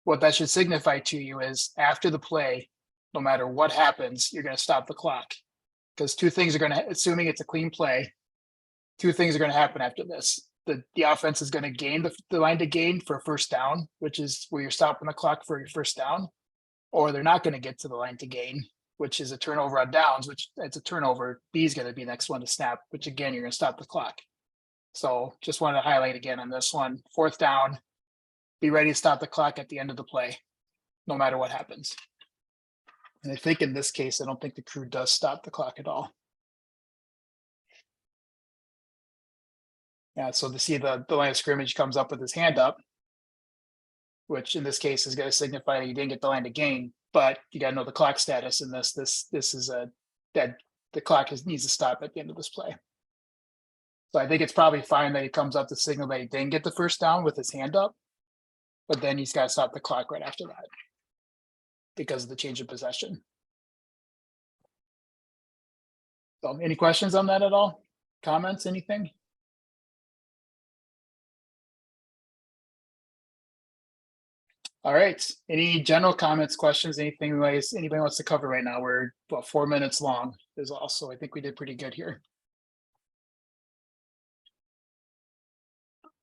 What that should signify to you is after the play, no matter what happens, you're going to stop the clock. Because 2 things are going to, assuming it's a clean play, 2 things are going to happen after this. The offense is going to gain the line to gain for a 1st down, which is where you're stopping the clock for your 1st down, or they're not going to get to the line to gain, which is a turnover on downs, which it's a turnover. B is going to be the next one to snap, which again, you're going to stop the clock. So just wanted to highlight again on this one, 4th down, be ready to stop the clock at the end of the play, no matter what happens. And I think in this case, I don't think the crew does stop the clock at all. Yeah, so to see the line of scrimmage comes up with his hand up, which in this case is going to signify that you didn't get the line to gain, but you got to know the clock status in this. This is that the clock needs to stop at the end of this play. So I think it's probably fine that he comes up to signal that he didn't get the 1st down with his hand up, but then he's got to stop the clock right after that because of the change of possession. So any questions on that at all? Comments, anything? All right, any general comments, questions, anything anybody wants to cover right now? We're about 4 minutes long is also, I think we did pretty good here.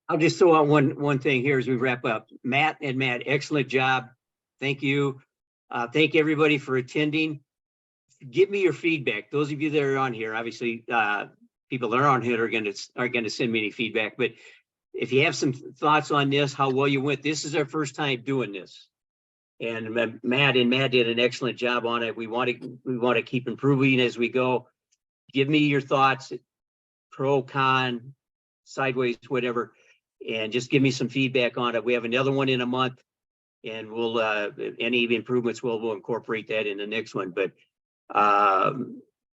I'll just throw out one thing here as we wrap up. Matt, excellent job. Thank you. Thank everybody for attending. Give me your feedback. Those of you that are on here, obviously, people that are on here are going to send me any feedback, but if you have some thoughts on this, how well you went, this is our first time doing this. And Matt did an excellent job on it. We want to keep improving as we go. Give me your thoughts, pro, con, sideways, whatever, and just give me some feedback on it. We have another one in a month, And we'll, any improvements, we'll incorporate that in the next one, but,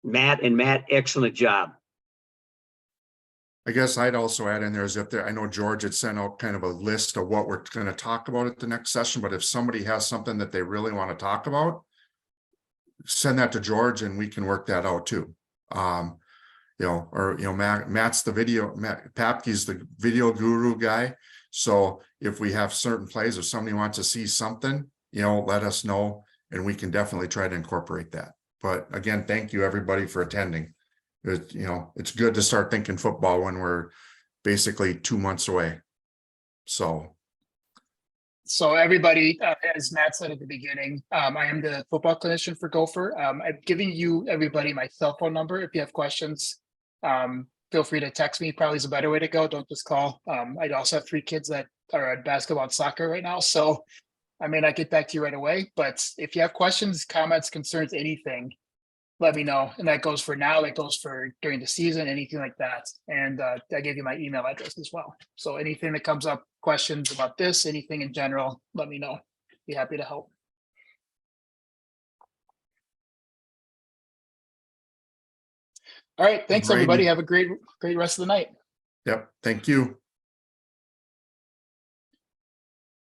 Matt, excellent job. I guess I'd also add in there is if there, I know George had sent out kind of a list of what we're gonna talk about at the next session, but if somebody has something that they really want to talk about, send that to George and we can work that out too. You know, or, you know, Matt's the video, Matt Papke's the video guru guy. So if we have certain plays, if somebody wants to see something, you know, let us know and we can definitely try to incorporate that. But again, thank you everybody for attending. You know, it's good to start thinking football when we're basically 2 months away. So everybody, as Matt said at the beginning, I am the football clinician for Gopher. I'm giving you, everybody, my cell phone number. If you have questions, feel free to text me. Probably is a better way to go. Don't just call. I also have 3 kids that are at basketball and soccer right now. So I may not get back to you right away, but if you have questions, comments, concerns, anything, let me know. And that goes for now, that goes for during the season, anything like that. And I gave you my email address as well. So anything that comes up, questions about this, anything in general, let me know. Be happy to help. All right. Thanks, Brady. everybody. Have a great rest of the night. yep, thank you.